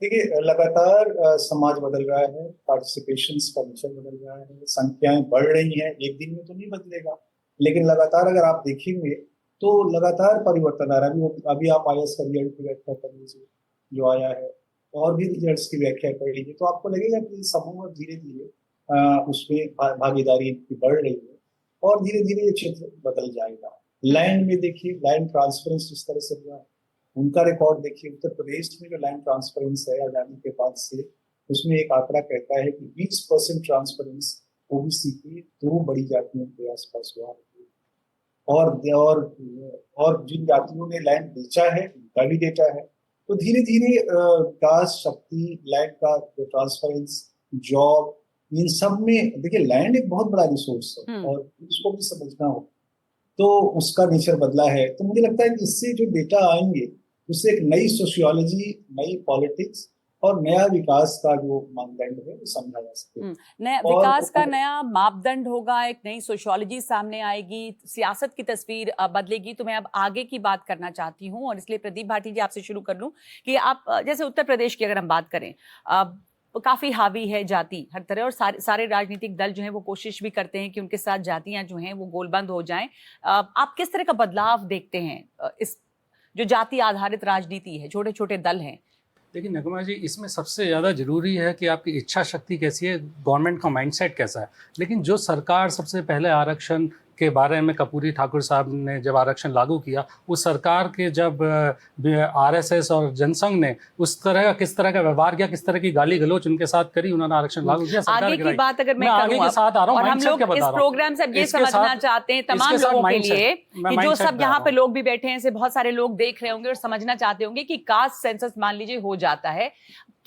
देखिए, लगातार समाज बदल रहा है, पार्टिसिपेशन का विषय बदल रहा है, संख्याएं बढ़ रही हैं, एक दिन में तो नहीं बदलेगा, लेकिन लगातार अगर आप देखेंगे तो लगातार परिवर्तन आ रहा है। अभी आप IAS का रिजल्ट की व्याख्या कर लीजिए जो आया है, और भी रिजल्ट्स की व्याख्या कर लीजिए, तो आपको लगेगा कि समूह धीरे धीरे उसमें भागीदारी बढ़ रही है, और धीरे धीरे ये क्षेत्र बदल जाएगा। लैंड में देखिए, लैंड ट्रांसफरेंस जिस तरह से हुआ है, उनका रिकॉर्ड देखिए। उत्तर प्रदेश में जो लैंड ट्रांसफरेंस है आजादी के बाद से, उसमें एक आंकड़ा कहता है कि 20% ट्रांसफरेंस ओबीसी की 2 बड़ी जातियों के आसपास हुआ है। और जिन जातियों ने लैंड बेचा है उनका भी डेटा है। तो धीरे धीरे विकास, शक्ति, लैंड का जो ट्रांसफरेंस, जॉब, इन सब में देखिए लैंड एक बहुत बड़ा रिसोर्स है और उसको भी समझना हो, तो उसका नेचर बदला है। तो मुझे लगता है कि इससे जो डेटा आएंगे उससे एक नई सोशियोलॉजी, नई पॉलिटिक्स और नया विकास का जो मानदंड है वो समझा जा सके। नया विकास का नया मापदंड होगा, एक नई सोशियोलॉजी सामने आएगी, सियासत की तस्वीर बदलेगी। तो मैं अब आगे की बात करना चाहती हूँ, और इसलिए प्रदीप भाटी जी आपसे शुरू कर लूँ कि आप जैसे उत्तर प्रदेश की अगर हम बात करें, काफी हावी है जाति हर तरह, और सारे राजनीतिक दल जो हैं वो कोशिश भी करते हैं कि उनके साथ जातियां जो हैं वो गोलबंद हो जाएं। आप किस तरह का बदलाव देखते हैं इस जो जाति आधारित राजनीति है, छोटे छोटे दल हैं? देखिए नगमा जी, इसमें सबसे ज़्यादा ज़रूरी है कि आपकी इच्छा शक्ति कैसी है, गवर्नमेंट का माइंडसेट कैसा है। लेकिन जो सरकार सबसे पहले आरक्षण के बारे में कपूरी ठाकुर साहब ने जब आरक्षण लागू किया, उस सरकार के जब आरएसएस और जनसंघ ने उस तरह का किस तरह का व्यवहार किया, किस तरह की गाली गलोच उनके साथ करी, उन्होंने आरक्षण लागू किया, सरकार आगे की बात अगर मैं आगे के साथ आ रहा हूँ, और हम लोग इस प्रोग्राम से ये समझना चाहते हैं तमाम लोगों के लिए कि जो सब यहाँ पे लोग भी बैठे हैं, बहुत सारे लोग देख रहे होंगे और समझना चाहते होंगे कि कास्ट सेंसस मान लीजिए हो जाता है,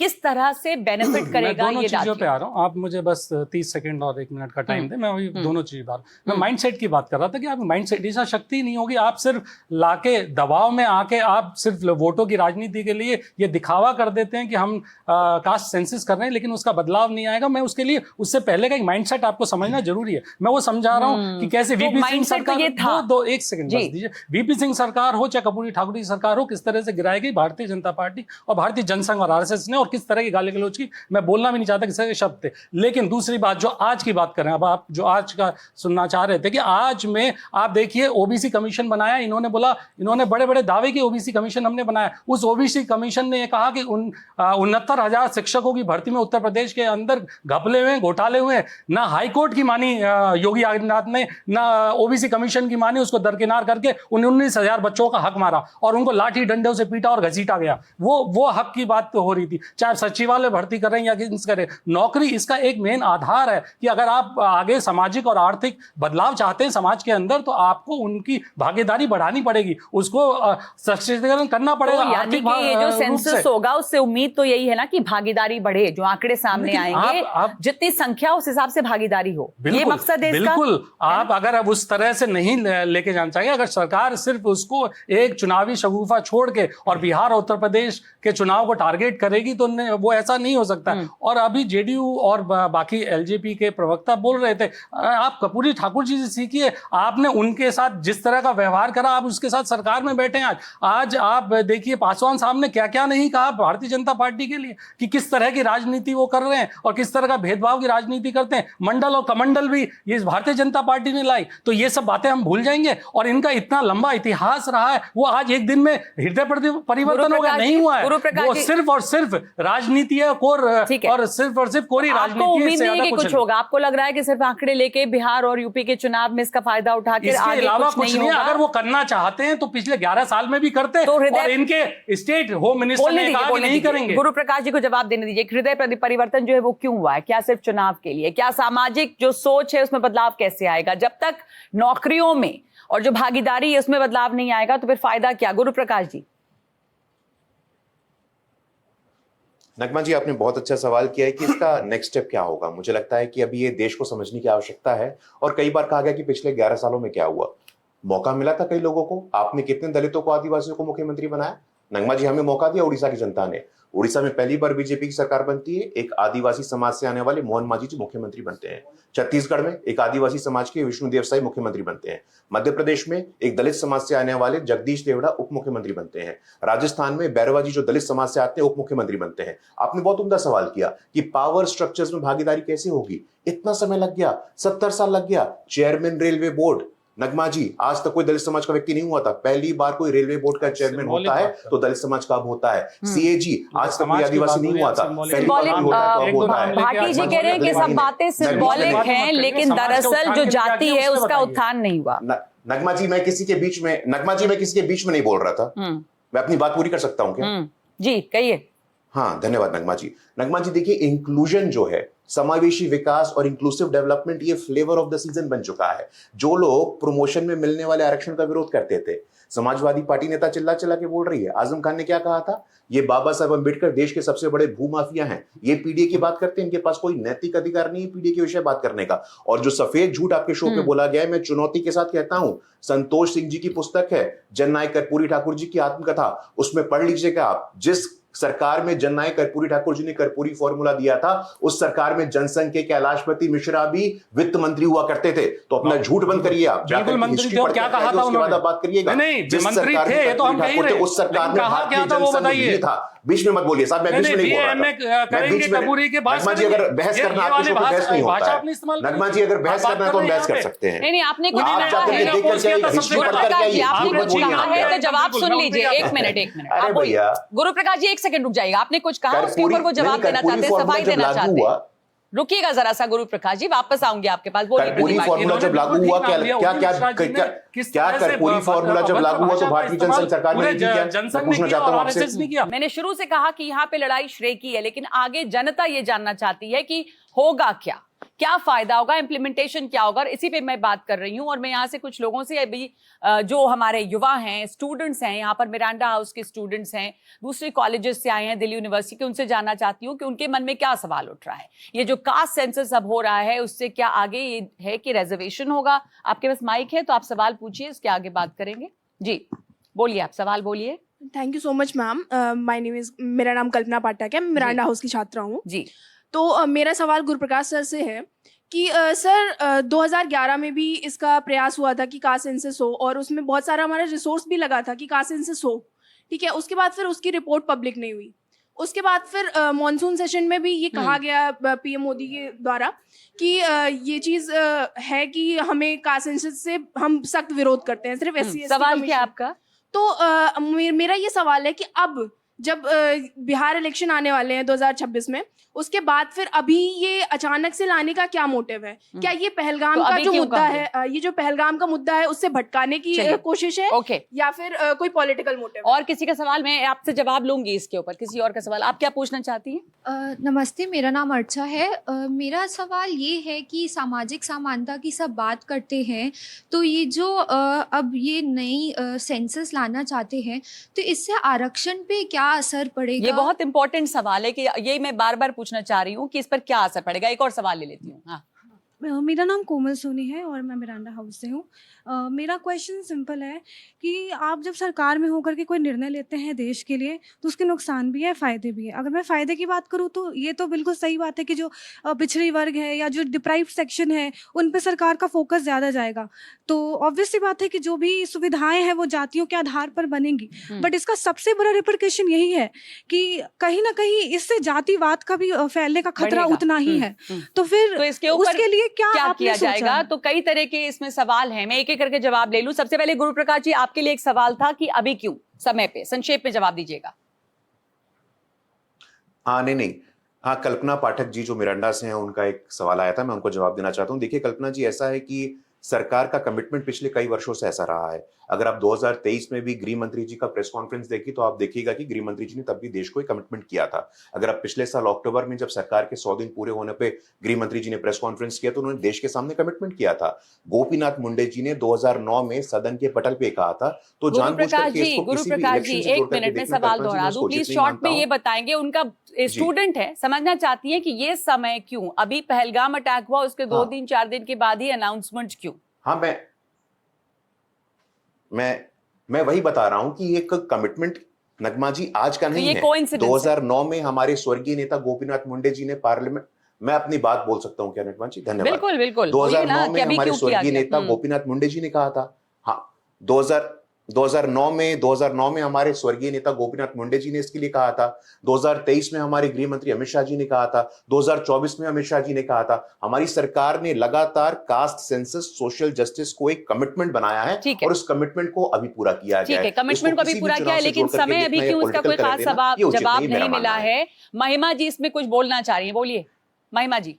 किस तरह से बेनिफिट मैं करेगा दोनों ये चीजों पे राज्य? आ रहा हूँ। आप मुझे बस 30 सेकंड और 1 मिनट का टाइम दें, मैं वही दोनों चीज बात। मैं माइंडसेट की बात कर रहा था कि आप माइंडसेट, ऐसा शक्ति नहीं होगी। आप सिर्फ लाके दबाव में आके आप सिर्फ वोटों की राजनीति के लिए ये दिखावा कर देते हैं कि हम कास्ट सेंसस कर रहे हैं, लेकिन उसका बदलाव नहीं आएगा। मैं उसके लिए उससे पहले का एक माइंडसेट आपको समझना जरूरी है। मैं वो समझा रहा हूँ कि कैसे तो वीपी सिंह mindset तो सरकार, ये था। दो एक सेकंड बस दीजिए। वीपी सिंह सरकार हो चाहे कर्पूरी ठाकुर की सरकार हो, किस तरह से गिराई गई भारतीय जनता पार्टी और भारतीय जनसंघ और आरएसएस ने, और किस तरह की गाली गलौज की, मैं बोलना भी नहीं चाहता किस तरह के शब्द थे। लेकिन दूसरी बात, जो आज की बात करें, अब आप जो आज का सुनना चाह रहे थे कि आज में आप देखिए ओबीसी कमीशन बनाया, इन्होंने बोला, इन्होंने बड़े बड़े दावे की ओबीसी कमीशन हमने बनाया। उस ओबीसी कमीशन ने ये कहा कि 69,000 शिक्षकों की भर्ती में उत्तर प्रदेश के अंदर घपले हुए, घोटाले हुए। ना हाई कोर्ट की मानी योगी आदित्यनाथ ने, ना ओबीसी कमीशन की मानी, उसको दरकिनार करके उन 19,000 बच्चों का हक मारा और उनको लाठी डंडों से पीटा और घसीटा गया। वो हक की बात तो हो रही थी, चाहे सचिवालय भर्ती कर रहे हैं या किस करें। नौकरी इसका एक मेन आधार है कि अगर आप आगे सामाजिक और आर्थिक बदलाव चाहते हैं समाज के अंदर, तो आपको उनकी भागीदारी बढ़ानी पड़ेगी, उसको सशक्तिकरण करना पड़ेगा। तो यानी कि ये जो सेंसस होगा उससे उम्मीद तो यही है ना कि भागीदारी बढ़े, जो आंकड़े सामने आएंगे जितनी संख्या उस हिसाब से भागीदारी हो, ये मकसद है इसका। बिल्कुल। आप अगर अब उस तरह से नहीं लेके जाना चाहिए, अगर सरकार सिर्फ उसको एक चुनावी शगुफा छोड़ के और बिहार और उत्तर प्रदेश के चुनाव को टारगेट करेगी, तो वो ऐसा नहीं हो सकता। और अभी जेडीयू और बाकी एलजेपी के प्रवक्ता बोल रहे थे, आप कर्पूरी ठाकुर जी से सीखिए, आपने उनके साथ जिस तरह का व्यवहार करा, आप उसके साथ सरकार में बैठे हैं। आज आप देखिए पासवान साहब ने क्या क्या नहीं कहा भारतीय जनता पार्टी के लिए, कि किस तरह की राजनीति वो कर रहे हैं और किस तरह का भेदभाव की राजनीति करते हैं। मंडल और कमंडल भी ये भारतीय जनता पार्टी ने लाई, तो ये सब बातें हम भूल जाएंगे। और इनका इतना लंबा इतिहास रहा है, वो आज एक दिन में हृदय परिवर्तन हो गया, नहीं हुआ है। वो सिर्फ और सिर्फ राजनीति है, और सिर्फ कोरी राजनीति है। उम्मीद नहीं कि कुछ होगा? आपको लग रहा है कि सिर्फ आंकड़े लेके बिहार और यूपी के चुनाव में इसका फायदा उठा के इसके अलावा कुछ नहीं है? अगर वो करना चाहते हैं तो पिछले 11 साल में भी करते, तो और इनके स्टेट होम मिनिस्टर ने कहा कि नहीं करेंगे। गुरु प्रकाश जी को जवाब देने दीजिए। हृदय परिवर्तन जो है वो क्यों हुआ है? क्या सिर्फ चुनाव के लिए? क्या सामाजिक जो सोच है उसमें बदलाव कैसे आएगा? जब तक नौकरियों में और जो भागीदारी है उसमें बदलाव नहीं आएगा तो फिर फायदा क्या? गुरु प्रकाश जी। नगमा जी, आपने बहुत अच्छा सवाल किया है कि इसका नेक्स्ट स्टेप क्या होगा। मुझे लगता है कि अभी ये देश को समझने की आवश्यकता है, और कई बार कहा गया कि पिछले 11 सालों में क्या हुआ। मौका मिला था कई लोगों को। आपने कितने दलितों को, आदिवासियों को मुख्यमंत्री बनाया? नगमा जी, हमें मौका दिया उड़ीसा की जनता ने। उड़ीसा में पहली बार बीजेपी की सरकार बनती है, एक आदिवासी समाज से आने वाले मोहन मांझी जी मुख्यमंत्री बनते हैं। छत्तीसगढ़ में एक आदिवासी समाज के विष्णुदेव साई मुख्यमंत्री बनते हैं। मध्य प्रदेश में एक दलित समाज से आने वाले जगदीश देवड़ा उप मुख्यमंत्री बनते हैं। राजस्थान में बैरवा जी जो दलित समाज से आते हैं उप मुख्यमंत्री बनते हैं। आपने बहुत उम्दा सवाल किया कि पावर स्ट्रक्चर्स में भागीदारी कैसे होगी। इतना समय लग गया, 70 साल लग गया। चेयरमैन रेलवे बोर्ड, नगमा जी, आज तक कोई दलित समाज का व्यक्ति नहीं हुआ था। पहली बार कोई रेलवे बोर्ड का चेयरमैन होता है तो दलित समाज का अब होता है। सीएजी, आज तक कोई आदिवासी नहीं हुआ था, पहली बार कोई होता है तो होता है। भाटी जी कह रहे हैं कि सब बातें सिंबॉलिक हैं, लेकिन दरअसल जो जाति है उसका उत्थान नहीं हुआ। नगमा जी, मैं किसी के बीच में नहीं बोल रहा था। मैं अपनी बात पूरी कर सकता हूं क्या? जी कहिए। हाँ, धन्यवाद नगमा जी। नगमा जी, देखिए, इंक्लूजन जो है, समावेशी विकास और इंक्लूसिव डेवलपमेंट, ये फ्लेवर ऑफ द सीजन बन चुका है। जो लोग प्रमोशन में मिलने वाले आरक्षण का विरोध करते थे, समाजवादी पार्टी नेता चिल्ला चिल्ला के बोल रही है। आजम खान ने क्या कहा था? ये बाबा साहब अम्बेडकर देश के सबसे बड़े भूमाफिया हैं, ये पीडीए की बात करते हैं, इनके पास कोई नैतिक अधिकार नहीं है पीडीए के विषय बात करने का। और जो सफेद झूठ आपके शो पे बोला गया है, मैं चुनौती के साथ कहता हूं, संतोष सिंह जी की पुस्तक है जननायक कर्पूरी ठाकुर जी की आत्मकथा, उसमें पढ़ लीजिएगा आप। जिस सरकार में जननायक कर्पूरी ठाकुर जी ने कर्पूरी फॉर्मूला दिया था, उस सरकार में जनसंघ के कैलाशपति मिश्रा भी वित्त मंत्री हुआ करते थे। तो अपना झूठ बंद करिए आप, बिल्कुल मंत्री थे और क्या कहा था उन्होंने? बात करिएगा। नहीं, मंत्री थे ये तो हम कह ही रहे, उस सरकार में कहा क्या था वो बताइए। बीच में मत बोलिए साहब, मैं बीच में नहीं बोल रहा था। नगमा जी, अगर बहस करना आपके बहस नहीं होता है। नगमा जी, अगर बहस करना है तो हम बहस कर सकते हैं। नहीं, आपने कुछ आप जाकर के देख करके आइए, हिस्ट्री पढ़ करके आइए। आपने कुछ कहा है तो जवाब सुन लीजिए। एक मिनट अरे भैया, गुरु प्रकाश जी 1 सेकंड रुक जाइए। आपने कुछ कहा, उसके ऊपर वो जवाब देना चाहते हैं, सफाई देना चाहते हैं। रुकिएगा जरा सा गुरु प्रकाश जी, वापस आऊंगे आपके पास। कर्पूरी फॉर्मूला जब लागू हुआ, क्या कर्पूरी फॉर्मूला जब लागू हुआ तो भारतीय जनसंघ सरकार ने क्या पूछना चाहता हूं आपसे। मैंने शुरू से कहा कि यहाँ पे लड़ाई श्रेय की है, लेकिन आगे जनता ये जानना चाहती है कि होगा क्या, क्या फायदा होगा, इम्प्लीमेंटेशन क्या होगा, और इसी पे मैं बात कर रही हूँ। और मैं यहाँ से कुछ लोगों से अभी जो हमारे युवा हैं, स्टूडेंट्स हैं, यहाँ पर मिरांडा हाउस के स्टूडेंट्स हैं, दूसरे कॉलेजेस से आए हैं, दिल्ली यूनिवर्सिटी के, उनसे जानना चाहती हूँ कि उनके मन में क्या सवाल उठ रहा है। ये जो कास्ट सेंसस अब हो रहा है, उससे क्या आगे ये है कि रिजर्वेशन होगा? आपके पास माइक है तो आप सवाल पूछिए, इसके आगे बात करेंगे। जी बोलिए, आप सवाल बोलिए। Thank you so much ma'am. My name is, मेरा नाम कल्पना पाठक है, मैं मिरांडा हाउस की छात्रा हूँ जी। तो मेरा सवाल गुरुप्रकाश सर से है कि सर 2011 में भी इसका प्रयास हुआ था कि कास्ट सेंसस हो, और उसमें बहुत सारा हमारा रिसोर्स भी लगा था कि कास्ट सेंसस हो, ठीक है। उसके बाद फिर उसकी रिपोर्ट पब्लिक नहीं हुई। उसके बाद फिर मॉनसून सेशन में भी ये कहा गया पीएम मोदी के द्वारा कि ये चीज़ है कि हमें कास्ट सेंसस से हम सख्त विरोध करते हैं, सिर्फ SC ST सवाल क्या आपका? तो मेरा ये सवाल है कि अब जब बिहार इलेक्शन आने वाले हैं 2026 में, उसके बाद फिर अभी ये अचानक से लाने का क्या मोटिव है? क्या ये पहलगाम तो का अभी जो क्यों मुद्दा कहा है, ये जो पहलगाम का मुद्दा है, उससे भटकाने की चलिए। कोशिश है, ओके। या फिर कोई पॉलिटिकल मोटिव? और किसी का सवाल मैं आपसे जवाब लूंगी इसके ऊपर। किसी और का सवाल, आप क्या पूछना चाहती हैं? नमस्ते, मेरा नाम अर्चा है। मेरा सवाल ये है कि सामाजिक समानता की सब बात करते हैं, तो ये जो अब ये नई सेंसस लाना चाहते हैं, तो इससे आरक्षण पे क्या असर पड़ेगा? ये बहुत इंपॉर्टेंट सवाल है कि ये मैं बार बार पूछना चाह रही हूँ कि इस पर क्या असर पड़ेगा। एक और सवाल ले लेती हूँ। हाँ, मेरा नाम कोमल सोनी है और मैं मिरांडा हाउस से हूँ। मेरा क्वेश्चन सिंपल है कि आप जब सरकार में होकर के कोई निर्णय लेते हैं देश के लिए, तो उसके नुकसान भी है, फ़ायदे भी है। अगर मैं फ़ायदे की बात करूँ तो ये तो बिल्कुल सही बात है कि जो पिछड़ी वर्ग है या जो डिप्राइव्ड सेक्शन है, उन पे सरकार का फोकस ज़्यादा जाएगा। तो ऑब्वियस सी बात है कि जो भी सुविधाएं हैं वो जातियों के आधार पर बनेंगी। बट इसका सबसे बड़ा रिपरकेशन यही है कि कहीं ना कहीं इससे जातिवाद का भी फैलने का खतरा बढ़ेगा। उतना ही है। तो फिर तो इसके ऊपर उसके लिए क्या क्या आपने किया सोचा जाएगा? है? तो कई तरह के इसमें सवाल हैं, मैं एक एक करके जवाब ले लूं। सबसे पहले गुरु प्रकाश जी, आपके लिए एक सवाल था कि अभी क्यों, समय पे संक्षेप में जवाब दीजिएगा। हाँ, नहीं, हाँ, कल्पना पाठक जी जो मिरांडा से हैं, उनका एक सवाल आया था, मैं उनको जवाब देना चाहता हूँ। देखिए कल्पना जी, ऐसा है कि सरकार का कमिटमेंट पिछले कई वर्षों से ऐसा रहा है। अगर आप 2023 में भी गृह मंत्री जी का प्रेस कॉन्फ्रेंस देखी तो आप देखिएगा कि गृह मंत्री जी ने तब भी देश को एक कमिटमेंट किया था। अगर आप पिछले साल अक्टूबर में जब सरकार के 100 दिन पूरे होने पे गृह मंत्री जी ने प्रेस कॉन्फ्रेंस किया तो उन्होंने देश के सामने कमिटमेंट किया था। गोपीनाथ मुंडे जी ने 2009 में सदन के पटल पे कहा था। तो जानबूझ करके इसको गुरु किसी भी प्रकाश इलेक्शन जी, से जोड़ एक करके मिनट में देखना, सवाल कल्पना जी, दोहरा मैं दूं उसको प्लीज, जितनी शॉर्ट में मानता ये हूं। बताएंगे। उनका स्टूडेंट है, समझना चाहती है कि ये समय क्यों, अभी पहलगाम अटैक हुआ उसके 2 दिन 4 दिन के बाद ही अनाउंसमेंट क्यों? हाँ, मैं वही बता रहा हूं कि ये कमिटमेंट नगमा जी आज का नहीं ये है। coincidence 2009 में हमारे स्वर्गीय नेता गोपीनाथ मुंडे जी ने पार्लियामेंट, मैं अपनी बात बोल सकता हूं क्या नगमा जी? धन्यवाद। बिल्कुल बिल्कुल, 2009 में अभी हमारे क्यों किया स्वर्गीय गया? नेता गोपीनाथ मुंडे जी ने कहा था। हाँ, 2009 में हमारे स्वर्गीय नेता गोपीनाथ मुंडे जी ने इसके लिए कहा था। 2023 में हमारे गृह मंत्री अमित शाह जी ने कहा था। 2024 में अमित शाह जी ने कहा था। हमारी सरकार ने लगातार कास्ट सेंसस, सोशल जस्टिस को एक कमिटमेंट बनाया है और उस कमिटमेंट को अभी पूरा किया गया है। ठीक है, कमिटमेंट को अभी पूरा किया है, लेकिन समय अभी क्यों, इसका कोई खास जवाब नहीं मिला है। महिमा जी इसमें कुछ बोलना चाह रही है, बोलिए महिमा जी।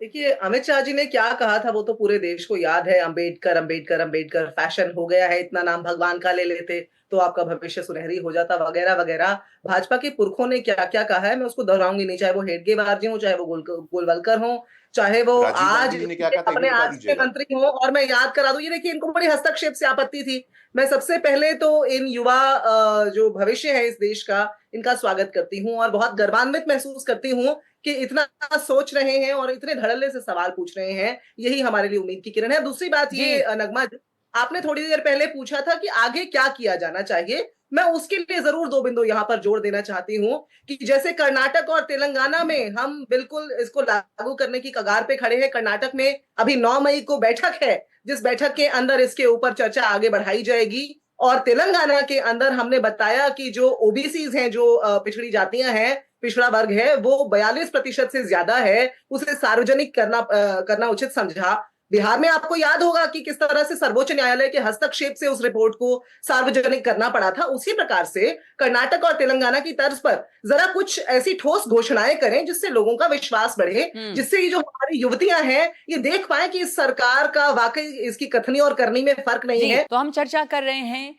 देखिए, अमित शाह जी ने क्या कहा था वो तो पूरे देश को याद है। अंबेडकर अंबेडकर अंबेडकर, फैशन हो गया है, इतना नाम भगवान का ले लेते तो आपका भविष्य सुनहरी हो जाता, वगैरह वगैरह। भाजपा के पुरखों ने क्या क्या कहा है मैं उसको दोहराऊंगी नहीं, चाहे वो हेडगेवार जी हो, चाहे वो गोलवलकर हो, चाहे वो आज अपने आज के मंत्री हो। और मैं याद करा दूं, ये देखिए इनको बड़ी हस्तक्षेप से आपत्ति थी। मैं सबसे पहले तो इन युवा जो भविष्य है इस देश का, इनका स्वागत करती हूँ और बहुत गर्वान्वित महसूस करती हूँ कि इतना सोच रहे हैं और इतने धड़ल्ले से सवाल पूछ रहे हैं। यही हमारे लिए उम्मीद की किरण है। दूसरी बात ये नगमा, आपने थोड़ी देर पहले पूछा था कि आगे क्या किया जाना चाहिए। मैं उसके लिए जरूर 2 बिंदु यहाँ पर जोड़ देना चाहती हूँ कि जैसे कर्नाटक और तेलंगाना में हम बिल्कुल इसको लागू करने की कगार पे खड़े हैं। कर्नाटक में अभी 9 मई को बैठक है, जिस बैठक के अंदर इसके ऊपर चर्चा आगे बढ़ाई जाएगी। और तेलंगाना के अंदर हमने बताया कि जो ओबीसीज हैं, जो पिछड़ी जातियां हैं, पिछड़ा वर्ग है, वो 42% से ज्यादा है, उसे सार्वजनिक करना उचित समझा। बिहार में आपको याद होगा कि किस तरह से सर्वोच्च न्यायालय के हस्तक्षेप से उस रिपोर्ट को सार्वजनिक करना पड़ा था। उसी प्रकार से कर्नाटक और तेलंगाना की तर्ज पर जरा कुछ ऐसी ठोस घोषणाएं करें जिससे लोगों का विश्वास बढ़े, जिससे ये जो हमारी युवतियां हैं ये देख पाए कि इस सरकार का वाकई इसकी कथनी और करनी में फर्क नहीं है। तो हम चर्चा कर रहे हैं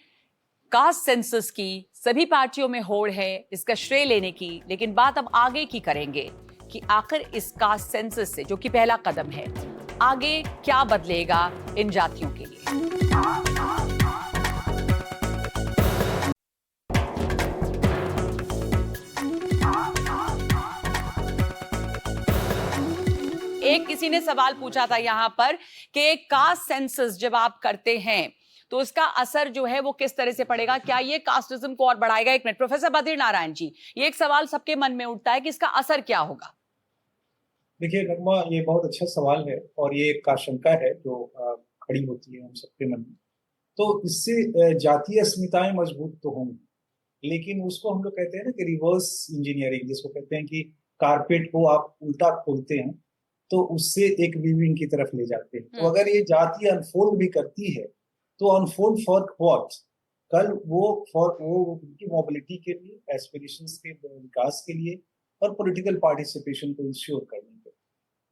कास्ट सेंसस की, सभी पार्टियों में होड़ है इसका श्रेय लेने की, लेकिन बात अब आगे की करेंगे कि आखिर इस कास्ट सेंसस से, जो कि पहला कदम है, आगे क्या बदलेगा इन जातियों के लिए। एक किसी ने सवाल पूछा था यहाँ पर कि कास्ट सेंसस जब आप करते हैं तो इसका असर जो है वो किस तरह से पड़ेगा, क्या ये कास्टिज्म को और बढ़ाएगा। एक मिनट, प्रोफेसर बद्री नारायण जी, ये एक सवाल सबके मन में उठता है कि इसका असर क्या होगा। देखिए नगमा, ये बहुत अच्छा सवाल है और ये एक आशंका है जो खड़ी होती है हम सबके मन में। तो इससे जातीय अस्मिताएं मजबूत तो होंगी, लेकिन उसको हम लोग कहते हैं ना कि रिवर्स इंजीनियरिंग, जिसको कहते हैं कि कारपेट को आप उल्टा खोलते हैं तो उससे एक वीविंग की तरफ ले जाते हैं। तो अगर ये जाति अनफोल्ड भी करती है तो अनफोल्ड फॉर व्हाट, कल वो उनकी मोबिलिटी के लिए, एस्पिरेशंस के विकास के लिए और पॉलिटिकल पार्टिसिपेशन को इंश्योर करने के,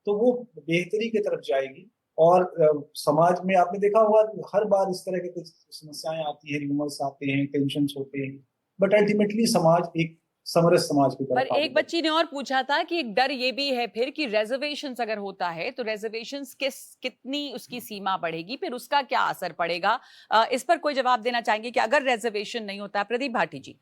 तो वो बेहतरी की तरफ जाएगी। और समाज में आपने देखा होगा हर बार इस तरह के कुछ समस्याएं आती है, र्यूमर्स आते हैं, टेंशन होते हैं, बट अल्टीमेटली समाज एक समरस समाज की तरफ। पर एक बच्ची ने और पूछा था कि एक डर ये भी है फिर कि रिजर्वेशंस अगर होता है तो रिजर्वेशंस कितनी उसकी सीमा बढ़ेगी, फिर उसका क्या असर पड़ेगा। इस पर कोई जवाब देना चाहेंगे कि अगर रिजर्वेशन नहीं होता। प्रदीप भाटी जी,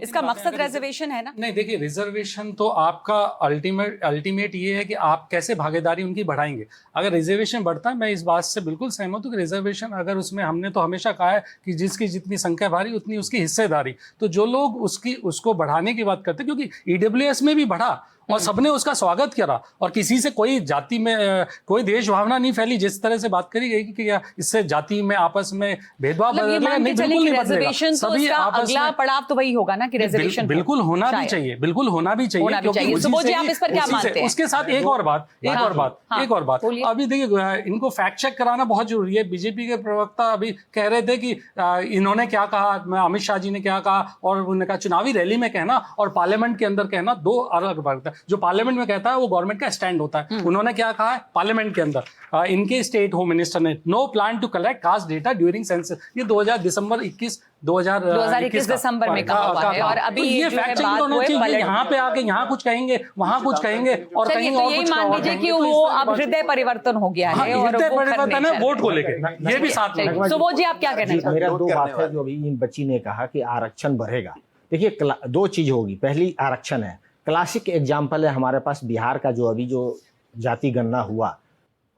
इसका मकसद रिजर्वेशन है ना? नहीं, देखिए रिजर्वेशन तो आपका अल्टीमेट ये है कि आप कैसे भागीदारी उनकी बढ़ाएंगे। अगर रिजर्वेशन बढ़ता है, मैं इस बात से बिल्कुल सहमत हूँ कि रिजर्वेशन अगर उसमें, हमने तो हमेशा कहा है कि जिसकी जितनी संख्या भारी उतनी उसकी हिस्सेदारी, तो जो लोग उसको बढ़ाने की बात करते हैं, क्योंकि ईडब्ल्यूएस में भी बढ़ा और सबने उसका स्वागत करा और किसी से कोई जाति में कोई देश भावना नहीं फैली। जिस तरह से बात करी गई कि इससे जाति में आपस में भेदभाव बदलेगा, नहीं, बिल्कुल नहीं बदलेगा। सभी अगला पड़ाव तो वही होगा ना कि रिजर्वेशन बिल्कुल होना भी चाहिए, बिल्कुल होना भी चाहिए। सुबोध जी, आप इस पर क्या मानते हैं? उसके साथ एक और बात अभी देखिए, इनको फैक्ट चेक कराना बहुत जरूरी है। बीजेपी के प्रवक्ता अभी कह रहे थे कि इन्होंने क्या कहा, अमित शाह जी ने क्या कहा, और उन्होंने कहा चुनावी रैली में कहना और पार्लियामेंट के अंदर कहना दो अलग बात है। जो पार्लियामेंट में कहता है वो गवर्नमेंट का स्टैंड होता है। उन्होंने क्या कहा है पार्लियामेंट के अंदर, इनके स्टेट होम मिनिस्टर ने, no plan to collect caste data during census, ये 2021 दिसंबर में कहा हुआ है। और अभी ये फैक्ट चेक होना चाहिए। यहाँ पे आके यहाँ कुछ कहेंगे, वहाँ कुछ कहेंगे और कहेंगे और कुछ। मान लीजिए कि वो अब हृदय परिवर्तन हो गया है और हृदय परिवर्तन है वोट को लेकर, ये भी साथ में। सुबोध जी, आप क्या कहना चाहते हैं? मेरा दो बात है जो अभी इन बच्ची ने कहा कि आरक्षण बढ़ेगा। देखिए दो चीज होगी, पहली आरक्षण है। क्लासिक एग्जाम्पल है हमारे पास बिहार का, जो अभी जो जाति गणना हुआ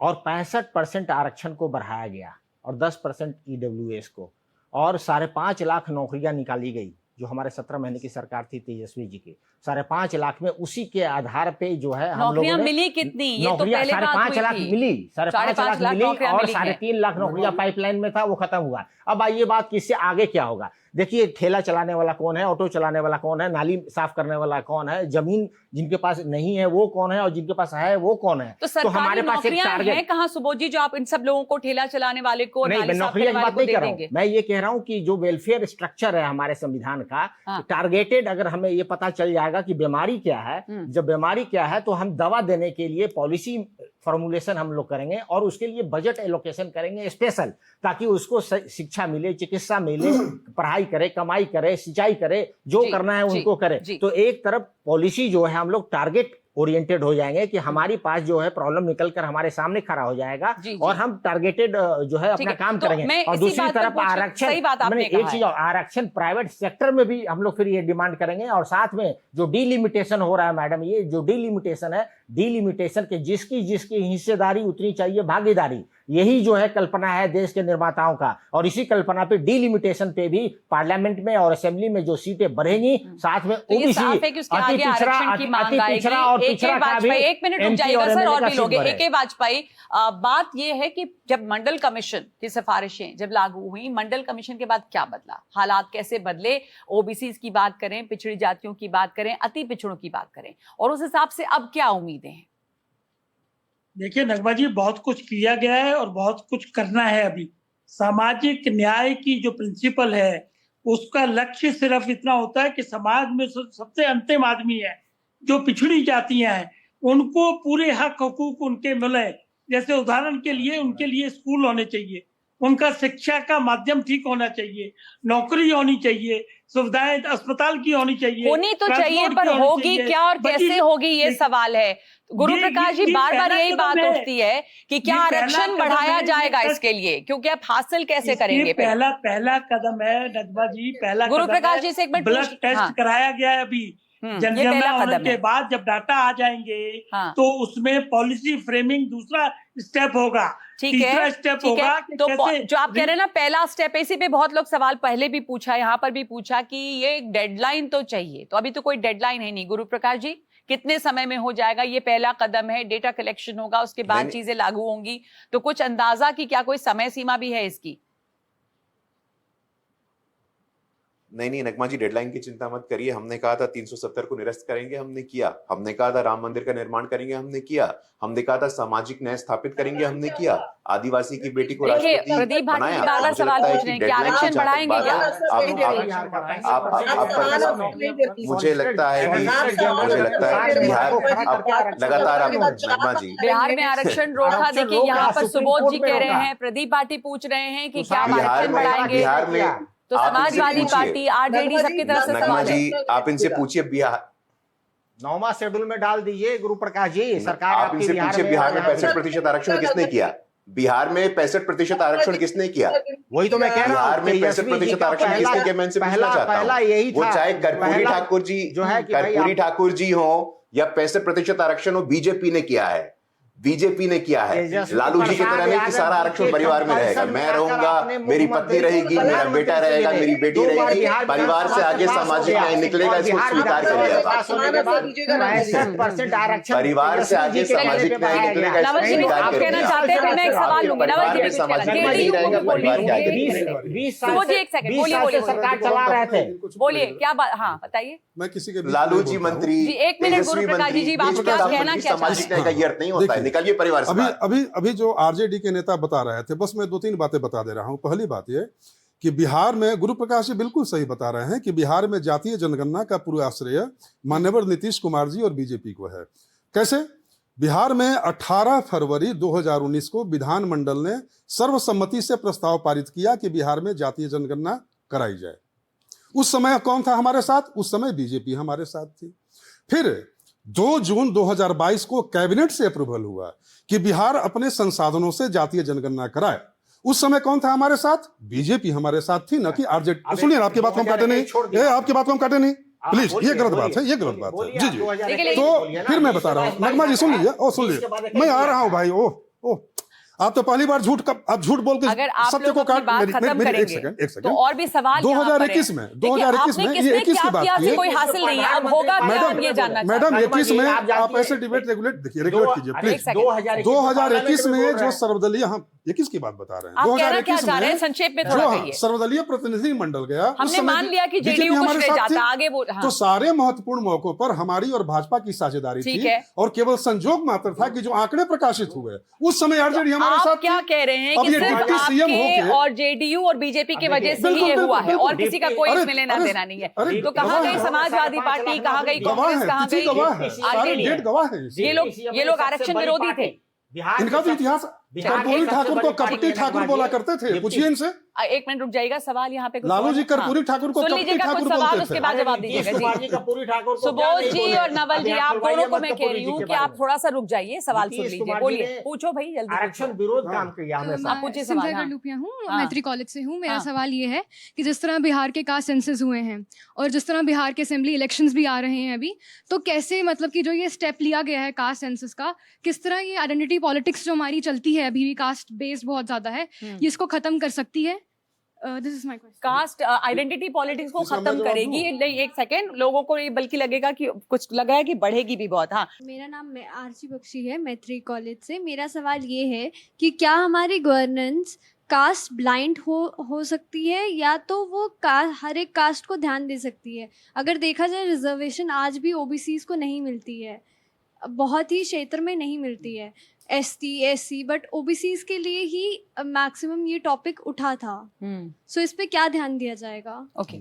और 65% आरक्षण को बढ़ाया गया और 10% ईडब्ल्यूएस को, और 5.5 लाख नौकरियां निकाली गई जो हमारे 17 महीने की सरकार थी तेजस्वी जी की। 5.5 लाख में उसी के आधार पे जो है हम लोगों ने मिली कितनी, ये तो पहले 5.5 लाख मिली, 5.5 लाख मिली और 3.5 लाख नौकरियां पाइपलाइन में था, वो खत्म हुआ। अब आइए बात कि इससे आगे क्या होगा। देखिए ठेला चलाने वाला कौन है, ऑटो चलाने वाला कौन है, नाली साफ करने वाला कौन है, जमीन जिनके पास नहीं है वो कौन है और जिनके पास है वो कौन है। तो हमारे पास एक टारगेट है कहाँ सुबोध जी, जो आप इन सब लोगों को, ठेला चलाने वाले को, नहीं, नौकरी की बात नहीं कर रहा हूँ मैं। ये कह रहा हूँ कि जो वेलफेयर स्ट्रक्चर है हमारे संविधान का, टारगेटेड, अगर हमें ये पता चल जाएगा कि बीमारी क्या है, जब बीमारी क्या है तो हम दवा देने के लिए पॉलिसी फॉर्मुलेशन हम लोग करेंगे और उसके लिए बजट एलोकेशन करेंगे स्पेशल, ताकि उसको शिक्षा मिले, चिकित्सा मिले, पढ़ाई करे, कमाई करे, सिंचाई करे, जो करना है उनको करे। तो एक तरफ पॉलिसी जो है हम लोग टारगेट ओरिएंटेड हो जाएंगे कि हमारी पास जो है प्रॉब्लम निकल कर हमारे सामने खड़ा हो जाएगा और हम टारगेटेड जो है अपना काम करेंगे। और दूसरी तरफ आरक्षण, एक चीज आरक्षण प्राइवेट सेक्टर में भी हम लोग फिर ये डिमांड करेंगे। और साथ में जो डिलिमिटेशन हो रहा है मैडम, ये जो डिलिमिटेशन है, डिलिमिटेशन के जिसकी हिस्सेदारी उतनी चाहिए भागीदारी, यही जो है कल्पना है देश के निर्माताओं का। और इसी कल्पना पे डिलिमिटेशन पे भी पार्लियामेंट में और असेंबली में जो सीटें बढ़ेंगी, साथ में ओबीसी, अति पिछड़ा और पिछड़ा का भी। एक मिनट रुक जाइएगा सर, और भी लोग। AK वाजपेयी, बात यह है कि जब मंडल कमीशन की सिफारिशें जब लागू हुई, मंडल कमीशन के बाद क्या बदला, हालात कैसे बदले, ओबीसी की बात करें, पिछड़ी जातियों की बात करें, अति पिछड़ों की बात करें, और उस हिसाब से अब क्या उम्मीदें हैं? देखिए नगमा जी, बहुत कुछ किया गया है और बहुत कुछ करना है अभी। सामाजिक न्याय की जो प्रिंसिपल है उसका लक्ष्य सिर्फ इतना होता है कि समाज में सबसे अंतिम आदमी है, जो पिछड़ी जातियां हैं, उनको पूरे हक हकूक उनके मिले। जैसे उदाहरण के लिए उनके लिए स्कूल होने चाहिए, उनका शिक्षा का माध्यम ठीक होना चाहिए, नौकरी होनी चाहिए, सुविधाएं अस्पताल की होनी चाहिए, होनी तो चाहिए, ट्रांसपोर्ट पर की होनी होगी चाहिए। क्या और कैसे बल्कि- होगी ये लेकिन- सवाल है। गुरु प्रकाश जी, बार बार पहला यही बात कदम है। उठती है कि क्या ये पहला आरक्षण कदम बढ़ाया है, जाएगा ये इसके लिए, क्योंकि आप हासिल कैसे इसके करेंगे फिर? पहला कदम है नगमा जी, पहला गुरु कदम प्रकाश है, जी से एक मिनट ब्लड पूछ- टेस्ट हाँ। कराया गया है अभी, ये जनगणना पहला होने कदम के है। बाद जब डाटा आ जाएंगे हाँ। तो उसमें पॉलिसी फ्रेमिंग दूसरा स्टेप होगा, ठीक तीसरा है, स्टेप ठीक होगा है। कि तो कैसे जो आप कह रहे हैं ना पहला स्टेप, इसी पे बहुत लोग सवाल पहले भी पूछा, यहाँ पर भी पूछा कि ये एक डेडलाइन तो चाहिए, तो अभी तो कोई डेडलाइन है नहीं। गुरु प्रकाश जी, कितने समय में हो जाएगा? ये पहला कदम है, डेटा कलेक्शन होगा, उसके बाद नहीं। चीजें लागू होंगी, तो कुछ अंदाजा कि क्या कोई समय सीमा भी है इसकी? नहीं नगमा जी, डेडलाइन की चिंता मत करिए। हमने कहा था 370 को निरस्त करेंगे, हमने किया। हमने कहा था राम मंदिर का निर्माण करेंगे, हमने किया। हमने कहा था सामाजिक न्याय स्थापित करेंगे, हमने किया। आदिवासी की बेटी को देखिए, राष्ट्रपति प्रदीप भाटी बनाया। जी बार बार मुझे सवाल लगता है पूछ कि रहे हैं कि डेडलाइन की आरक्षण जहाँ तक बढ़ाएंगे बात क्या? है, मुझे लगता है कि बिहार लगातार आप नगमा जी बिहार में आरक्षण रोका। देखिए, यहाँ पर सुबोध जी कह रहे हैं, प्रदीप भाटी पूछ रहे हैं कि क्या आप आरक्षण बढ़ाएंगे? बिहार में तो आप इनसे समाजवादी पूछिए। पार्टी, आरजेडी सबकी तरफ से नगमा सवाल है। जी, आप इनसे पूछिए बिहार 9वां शेड्यूल में डाल दीजिए गुरु प्रकाश जी। सरकार आप आपकी इनसे पूछिए बिहार में 65% आरक्षण किसने किया? बिहार में 65% आरक्षण किसने किया? वही तो मैं कह रहा हूँ, बिहार में 65% आरक्षण किसने किया? मैं इनसे पूछना चाहता पहला हूँ। यही वो था। चाहे कर्पूरी पहला ठाकुर जी जो है कि भाई कर्पूरी आप- ठाकुर जी हो या 65% आरक्षण हो, बीजेपी ने किया है, बीजेपी ने किया है। तेजस्वी लालू जी की तरह नहीं कि सारा आरक्षण परिवार में रहेगा। मैं रहूंगा, मेरी पत्नी रहेगी, मेरा बेटा रहेगा, मेरी बेटी रहेगी, परिवार से आगे सामाजिक न्याय निकलेगा, इसको स्वीकार करिए। 65% आरक्षण परिवार से आगे सामाजिक न्याय निकलेगा, इसको नवल जी, स्वीकार आप कहना करिए। चाहते हैं, फिर मैं एक सवाल लूंगी। नवल परिवार जी, में कुछ सामाजिक कहना न्याय नहीं चाहते हैं? रहेगा, परिवार के आगे नहीं 20 रहेगा। 20 सुबोध जी, एक सेकंड, 20 बोलिए, साल से बोलिए, सरकार चला रहे थे। बोलिए क्या बात? हाँ बताइए। मैं किसी के बीच लालू में जी बोलता हूं। मंत्री, जी, एक मिनट, तेजस्वी गुरु प्रकाश मंत्री, जी, आप देश के क्या प्रधानमंत्री, कहना क्या सामाजिक चाहते न्याय का ये अर्थ नहीं होता है। देखिए, निकलिए परिवार से अभी बाहर। अभी अभी जो आरजेडी के नेता बता रहे थे, बस मैं 2-3 बातें बता दे रहा हूं। पहली बात यह कि बिहार में, गुरु प्रकाश जी बिल्कुल सही बता रहे हैं कि बिहार में जातीय जनगणना का पूरा श्रेय माननीय नीतीश कुमार जी और बीजेपी को है। कैसे? बिहार में 18 फरवरी 2019 को विधानमंडल ने सर्वसम्मति से प्रस्ताव पारित किया कि बिहार में जातीय जनगणना कराई जाए। उस समय कौन था हमारे साथ? उस समय बीजेपी हमारे साथ थी। फिर 2 जून 2022 को कैबिनेट से अप्रूवल हुआ कि बिहार अपने संसाधनों से जातीय जनगणना कराए। उस समय कौन था हमारे साथ? बीजेपी हमारे साथ थी, न कि आरजेडी। सुनिए, आपकी बात को हम काटे नहीं, आपकी बात को हम काटे नहीं, प्लीज। ये गलत बात है, ये गलत बात है। जी जी। तो फिर मैं बता रहा हूँ, नगमा जी सुन लीजिए, ओ सुन लीजिए, मैं आ रहा हूँ भाई। ओ आप तो पहली बार आप झूठ बोल के अगर आप सत्य लोग को अपनी काट। बात खत्म एक करेंगे सेकंड तो और भी सवाल 2021 में, 2021 में ये 21 की बात की कोई हासिल नहीं है। अब होगा क्या, हम ये जानना चाहते हैं। मैडम 21 में आप ऐसे डिबेट रेगुलेट कीजिए प्लीज। 2021 में जो सर्वदलीय, हम 21 की बात बता रहे हैं, आप कहना क्या 2021 चाह रहे हैं? में संक्षेप में थोड़ा कहिए। सर्वदलीय प्रतिनिधि मंडल गया, उस हमने समय मान लिया कि बीजेपी जेडीयू कुछ हमारे ले साथ जाता, थी। आगे बोल। हाँ। तो सारे महत्वपूर्ण मौकों पर हमारी और भाजपा की साझेदारी ठीक थी, है। और केवल संजोग मात्र था कि जो आंकड़े प्रकाशित हुए उस समय आरजेडी हमारे साथ आप क्या थी। कह रहे हैं अब कि ये सिर्फ डिप्टी सीएम आपके होके- और जेडीयू और बीजेपी की वजह से ही बिल्कुल, ये बिल्कुल, हुआ है, बिल्कुल। और किसी का कोई अरे, इसमें लेना अरे, देना नहीं है? अरे, तो कहाँ गवाह गई है। समाजवादी पार्टी, कहाँ गई गवाह कांग्रेस, है, कहाँ तिथि गई गवाह है, सारे आरजेडी? डेट गवाह है। ये लोग आरक्षण विरोधी थे। इनका तो इतिहास, कर्पूरी ठाकुर को कपटी ठाकुर बोला करते थे, पूछिए इनसे। एक मिनट रुक जाइएगा, सवाल यहाँ पे कुछ लालू और- जी कर्पूरी हाँ। ठाकुर को सुन कपटी लीजिएगा ठाकुर कुछ सवाल, बोलते उसके थे। बाद जवाब दीजिएगा जी। सुबोध जी और नवल जी, आप दोनों को मैं कह रही हूँ कि आप थोड़ा सा रुक जाइए, सवाल सुन नीतीश लीजिए, कुमार जी बोलिए, ने पूछो भाई जल्दी। आरक्षण विरोध काम किया हमेशा। आप पूछिए सवाल। हाँ। लुपिया हूँ, हाँ। मैत्री कॉलेज से हूँ। मेरा हाँ। सवाल ये है कि जिस तरह बिहार के कास्ट सेंसस हुए हैं और जिस तरह बिहार के असेंबली इलेक्शंस भी आ रहे हैं अभी, तो कैसे, मतलब कि जो ये स्टेप लिया गया है कास्ट सेंसस का, किस तरह ये आइडेंटिटी पॉलिटिक्स जो हमारी चलती है अभी भी, कास्ट बेस्ड बहुत ज्यादा है, ये इसको खत्म कर सकती है? This is my question. Cast identity politics को इसका मैं खत्म जवाब करेगी? दूं? नहीं, एक सेकेंड, लोगों को ये बल्कि लगेगा कि कुछ लगा है कि बढ़ेगी भी बहुत। हाँ, मेरा नाम आरची बख्शी है, मैत्री कॉलेज से। मेरा सवाल ये है कि क्या हमारी गवर्नेंस कास्ट ब्लाइंड हो सकती है, या तो वो हर एक कास्ट को ध्यान दे सकती है? अगर देखा जाए, रिजर्वेशन आज भी ओबीसीज को नहीं मिलती है, बहुत ही क्षेत्र में नहीं मिलती है, एसटी एससी, बट ओबीसीज के लिए ही मैक्सिमम ये टॉपिक उठा था। सो इस पे क्या ध्यान दिया जाएगा? ओके,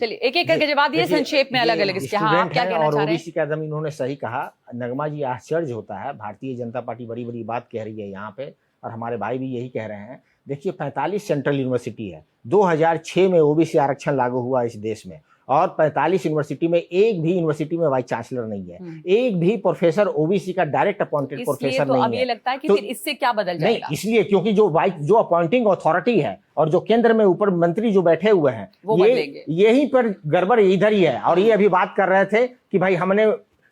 चलिए एक एक करके जवाब दिए संक्षेप में, अलग अलग इसके। हाँ, आप क्या कहना और चाह रहे ओबीसी का एकदम इन्होंने सही कहा। नगमा जी, आश्चर्य होता है, भारतीय जनता पार्टी बड़ी बड़ी बात कह रही है यहाँ पे, और हमारे भाई भी यही कह रहे हैं। देखिए 45 सेंट्रल यूनिवर्सिटी है, 2006 में ओबीसी आरक्षण लागू हुआ इस देश में, और 45 यूनिवर्सिटी में एक भी यूनिवर्सिटी में वाइस चांसलर नहीं है, एक भी प्रोफेसर ओबीसी का डायरेक्ट अपॉइंटेड प्रोफेसर तो नहीं अब है। ये लगता है कि तो फिर इससे क्या बदल जाएगा? नहीं, इसलिए क्योंकि जो अपॉइंटिंग अथॉरिटी है और जो केंद्र में ऊपर मंत्री जो बैठे हुए हैं, वो ये यहीं पर गड़बड़ इधर ही है। और ये अभी बात कर रहे थे कि भाई हमने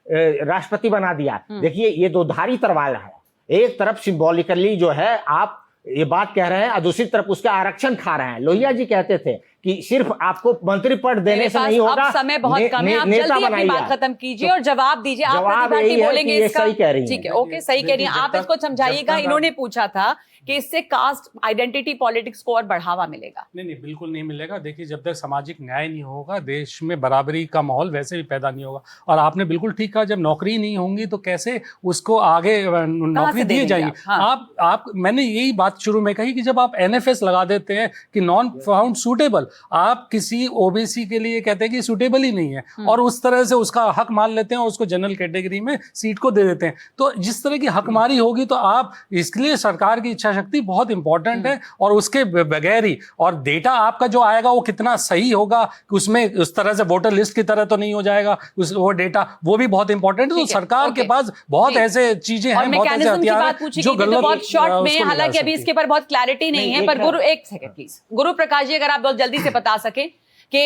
राष्ट्रपति बना दिया। देखिए ये दो धारी तलवार है, एक तरफ सिंबॉलिकली जो है आप ये बात कह रहे हैं और दूसरी तरफ उसका आरक्षण खा रहे हैं। लोहिया जी कहते थे कि सिर्फ आपको मंत्री पद देने से नहीं होगा, अब समय बहुत कम है, आप जल्दी अपनी बात खत्म कीजिए और जवाब दीजिए। आप प्रतिभागी बोलेंगे इसका, सही कह रही हैं। ठीक है, ओके, सही कह रही हैं आप, इसको समझाइएगा। इन्होंने पूछा था कि इससे कास्ट आइडेंटिटी पॉलिटिक्स को और बढ़ावा मिलेगा। नहीं, बिल्कुल नहीं मिलेगा। देखिए, जब तक सामाजिक न्याय नहीं होगा, देश में बराबरी का माहौल वैसे भी पैदा नहीं होगा। और आपने बिल्कुल ठीक कहा, जब नौकरी नहीं होंगी तो कैसे उसको आगे नौकरी दी जाएगी? हाँ। आप मैंने यही बात शुरू में कही कि जब आप NFS लगा देते हैं कि नॉन फाउंड सूटेबल, आप किसी ओबीसी के लिए कहते हैं कि सूटेबल ही नहीं है और उस तरह से उसका हक मान लेते हैं और उसको जनरल कैटेगरी में सीट को दे देते हैं। तो जिस तरह की हकमारी होगी तो आप, इसके लिए सरकार की इच्छा शक्ति बहुत इंपॉर्टेंट है और उसके बगैर ही, और डेटा आपका जो आएगा वो कितना सही होगा, उसमें उस तरह से वोटर लिस्ट की तरह तो नहीं हो जाएगा वो डेटा, वो भी बहुत इंपॉर्टेंट है। तो सरकार के पास बहुत ऐसे चीजें हैं, बहुत ऐसे हथियार हैं जो गलत, बहुत शॉर्ट में, हालांकि अभी इसके ऊपर बहुत क्लैरिटी नहीं है, पर गुरु एक सेकंड प्लीज, गुरु प्रकाश जी अगर आप बहुत जल्दी से बता सके कि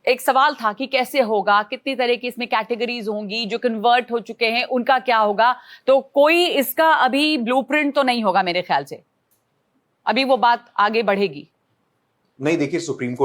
एक सवाल था कि कैसे होगा, कितनी तरह की इसमें कैटेगरीज होंगी, जो कन्वर्ट हो चुके हैं उनका क्या होगा? तो कोई इसका अभी ब्लूप्रिंट तो नहीं होगा मेरे ख्याल से, अभी वो बात आगे बढ़ेगी। नहीं, देखिए सुप्रीम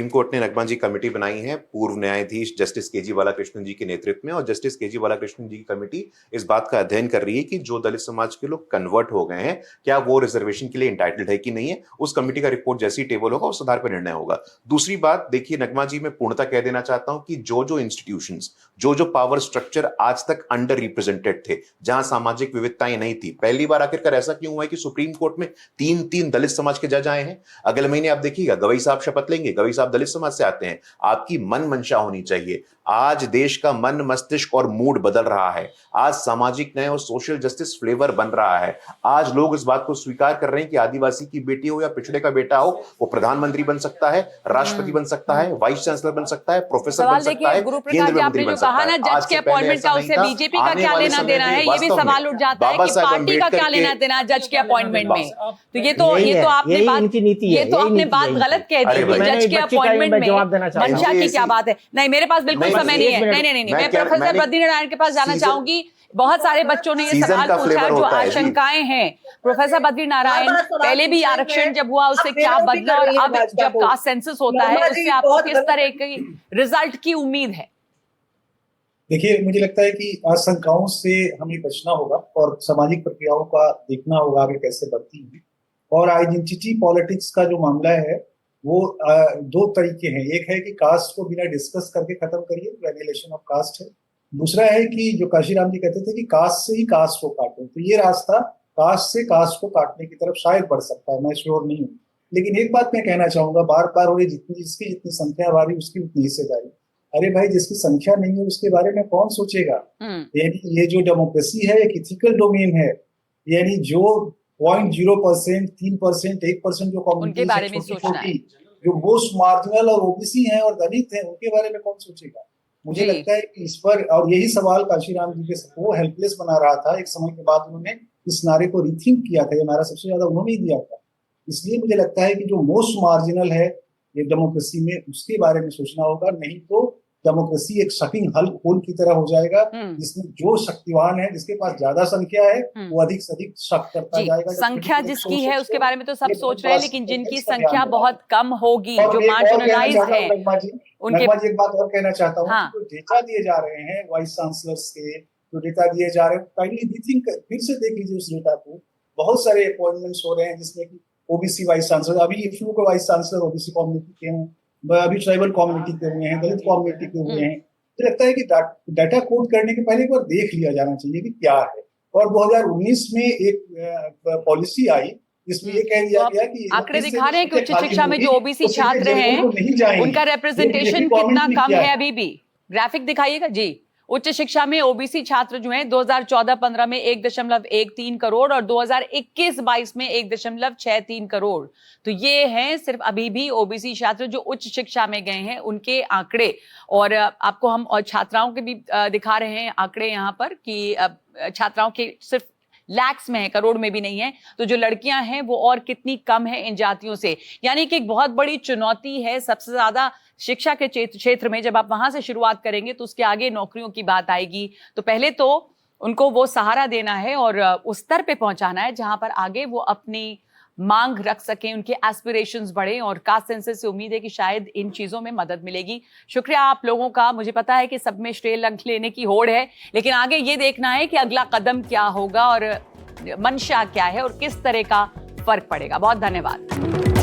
कोर्ट ने नगमा जी कमेटी बनाई है पूर्व न्यायाधीश जस्टिस केजी बालाकृष्णन जी के नेतृत्व में, और जस्टिस केजी बालाकृष्णन जी की कमेटी इस बात का अध्ययन कर रही है कि जो दलित समाज के लोग कन्वर्ट हो गए हैं, क्या वो रिजर्वेशन के लिए इंटाइटल्ड है कि नहीं है। उस कमेटी का रिपोर्ट जैसी टेबल होगा उस आधार पर निर्णय होगा। दूसरी बात, देखिए नगमा जी, मैं पूर्णतः कह देना चाहता हूं कि जो इंस्टीट्यूशंस, जो पावर स्ट्रक्चर आज तक अंडर रिप्रेजेंटेड थे, जहां सामाजिक विविधताएं नहीं थी, पहली बार आखिरकार ऐसा क्यों हुआ है कि सुप्रीम कोर्ट में तीन दलित समाज के जज आए हैं। अगले महीने आप देखिएगा गवई साहब शपथ लेंगे, गवई साहब दलित समाज से आते हैं। आपकी मन मंशा होनी चाहिए। आज देश का मन मस्तिष्क और मूड बदल रहा है। आज सामाजिक न्याय और सोशल जस्टिस फ्लेवर बन रहा है। आज लोग इस बात को स्वीकार कर रहे हैं कि आदिवासी की बेटी हो या पिछड़े का बेटा हो, वो प्रधानमंत्री बन सकता है, राष्ट्रपति बन सकता है, वाइस चांसलर बन सकता है, प्रोफेसर बन सकता है, केंद्र मंत्री बन सकता है। जज के अपॉइंटमेंट का उससे बीजेपी का क्या लेना देना है, ये भी सवाल उठ जाता है कि पार्टी का क्या लेना देना है जज के अपॉइंटमेंट में। तो ये तो आपने बात गलत कह दी। जज के अपॉइंटमेंट में मंशा की क्या बात है? नहीं, मेरे पास बिल्कुल समय नहीं है। नहीं, मैं प्रोफेसर बद्रीनारायण के पास जाना चाहूंगी। बहुत सारे बच्चों ने ये सवाल पूछा जो आशंकाएं हैं। प्रोफेसर बद्रीनारायण, पहले भी आरक्षण जब हुआ उससे क्या बदला और अब जब कास्ट सेंसस होता है उससे आपको किस तरह की रिजल्ट की उम्मीद है? देखिए, मुझे लगता है कि आशंकाओं से हमें बचना होगा और सामाजिक प्रक्रियाओं का देखना होगा आगे कैसे बढ़ती है। और आइडेंटिटी पॉलिटिक्स का जो मामला है वो दो तरीके हैं। एक है कि कास्ट को बिना डिस्कस करके खत्म करिए, रेगुलेशन ऑफ कास्ट है। दूसरा है कि जो काशीराम जी कहते थे कि कास्ट से ही कास्ट को काटो, तो ये रास्ता कास्ट से कास्ट को काटने की तरफ शायद बढ़ सकता है, मैं श्योर नहीं हूँ। लेकिन एक बात मैं कहना चाहूंगा, बार बार हो रही जिसकी जितनी संख्या वाली उसकी उतनी हिस्सेदारी। अरे भाई, जिसकी संख्या नहीं है उसके बारे में कौन सोचेगा? यानी ये जो डेमोक्रेसी है एक इथिकल डोमेन है, यानी जो 0.0%, 3%, 1% जो कम्युनिटी जो मोस्ट मार्जिनल और ओबीसी हैं और दलित हैं, उनके बारे में कौन सोचेगा? मुझे लगता है कि इस पर, और यही सवाल काशीराम जी के वो हेल्पलेस बना रहा था। एक समय के बाद उन्होंने इस नारे को रीथिंक किया था, ये नारा सबसे ज्यादा उन्होंने ही दिया था। इसलिए मुझे लगता है कि जो मोस्ट मार्जिनल है ये डेमोक्रेसी में, उसके बारे में सोचना होगा। नहीं तो डेमोक्रेसी एक शकिंग होल की तरह हो जाएगा, जिसमें जो शक्तिवान है, जिसके पास ज्यादा संख्या है, वो अधिक से अधिक शक करता जाएगा। संख्या जिसकी है उसके बारे में तो सब सोच रहे हैं, लेकिन जिनकी संख्या बहुत कम होगी, जो मार्जिनलाइज्ड है, उनके एक बात और कहना चाहता हूँ। जो डेटा दिए जा रहे हैं वाइस चांसलर्स के, जो डेटा दिए जा रहे हैं, काइंडली रीथिंक फिर से देख लीजिए उस डेटा को। बहुत सारे अपॉइंटमेंट्स हो रहे हैं जिसमें कि ओबीसी वाइस चांसलर, अभी इफ्यू के वाइस चांसलर ओबीसी कम्युनिटी के हैं, अभी ट्राइबल कम्युनिटी के हुए हैं, दलित कम्युनिटी के हुए हैं। मुझे लगता है कि डाटा कोड करने के पहले एक बार देख लिया जाना चाहिए कि क्या है। और 2019 में एक पॉलिसी आई जिसमें ये कह दिया गया कि आंकड़े दिखा रहे हैं कि उच्च शिक्षा में जो ओबीसी छात्र हैं उनका रिप्रेजेंटेशन कितना कम है। अभी भी ग्राफिक दिखाइएगा जी। उच्च शिक्षा में ओबीसी छात्र जो हैं 2014-15 में 1.13 करोड़ और 2021-22 में 1.63 करोड़। तो ये हैं सिर्फ अभी भी ओबीसी छात्र जो उच्च शिक्षा में गए हैं उनके आंकड़े। और आपको हम और छात्राओं के भी दिखा रहे हैं आंकड़े यहाँ पर कि छात्राओं के सिर्फ लैक्स में है, करोड़ में भी नहीं है। तो जो लड़कियां हैं वो और कितनी कम है इन जातियों से। यानी कि एक बहुत बड़ी चुनौती है सबसे ज्यादा शिक्षा के क्षेत्र में। जब आप वहां से शुरुआत करेंगे तो उसके आगे नौकरियों की बात आएगी। तो पहले तो उनको वो सहारा देना है और उस स्तर पे पहुंचाना है जहां पर आगे वो अपनी मांग रख सकें, उनके एस्पिरेशंस बढ़े। और कास्ट सेंसस से उम्मीद है कि शायद इन चीजों में मदद मिलेगी। शुक्रिया आप लोगों का। मुझे पता है कि सब में श्रेय लेने की होड़ है, लेकिन आगे ये देखना है कि अगला कदम क्या होगा और मंशा क्या है और किस तरह का फर्क पड़ेगा। बहुत धन्यवाद।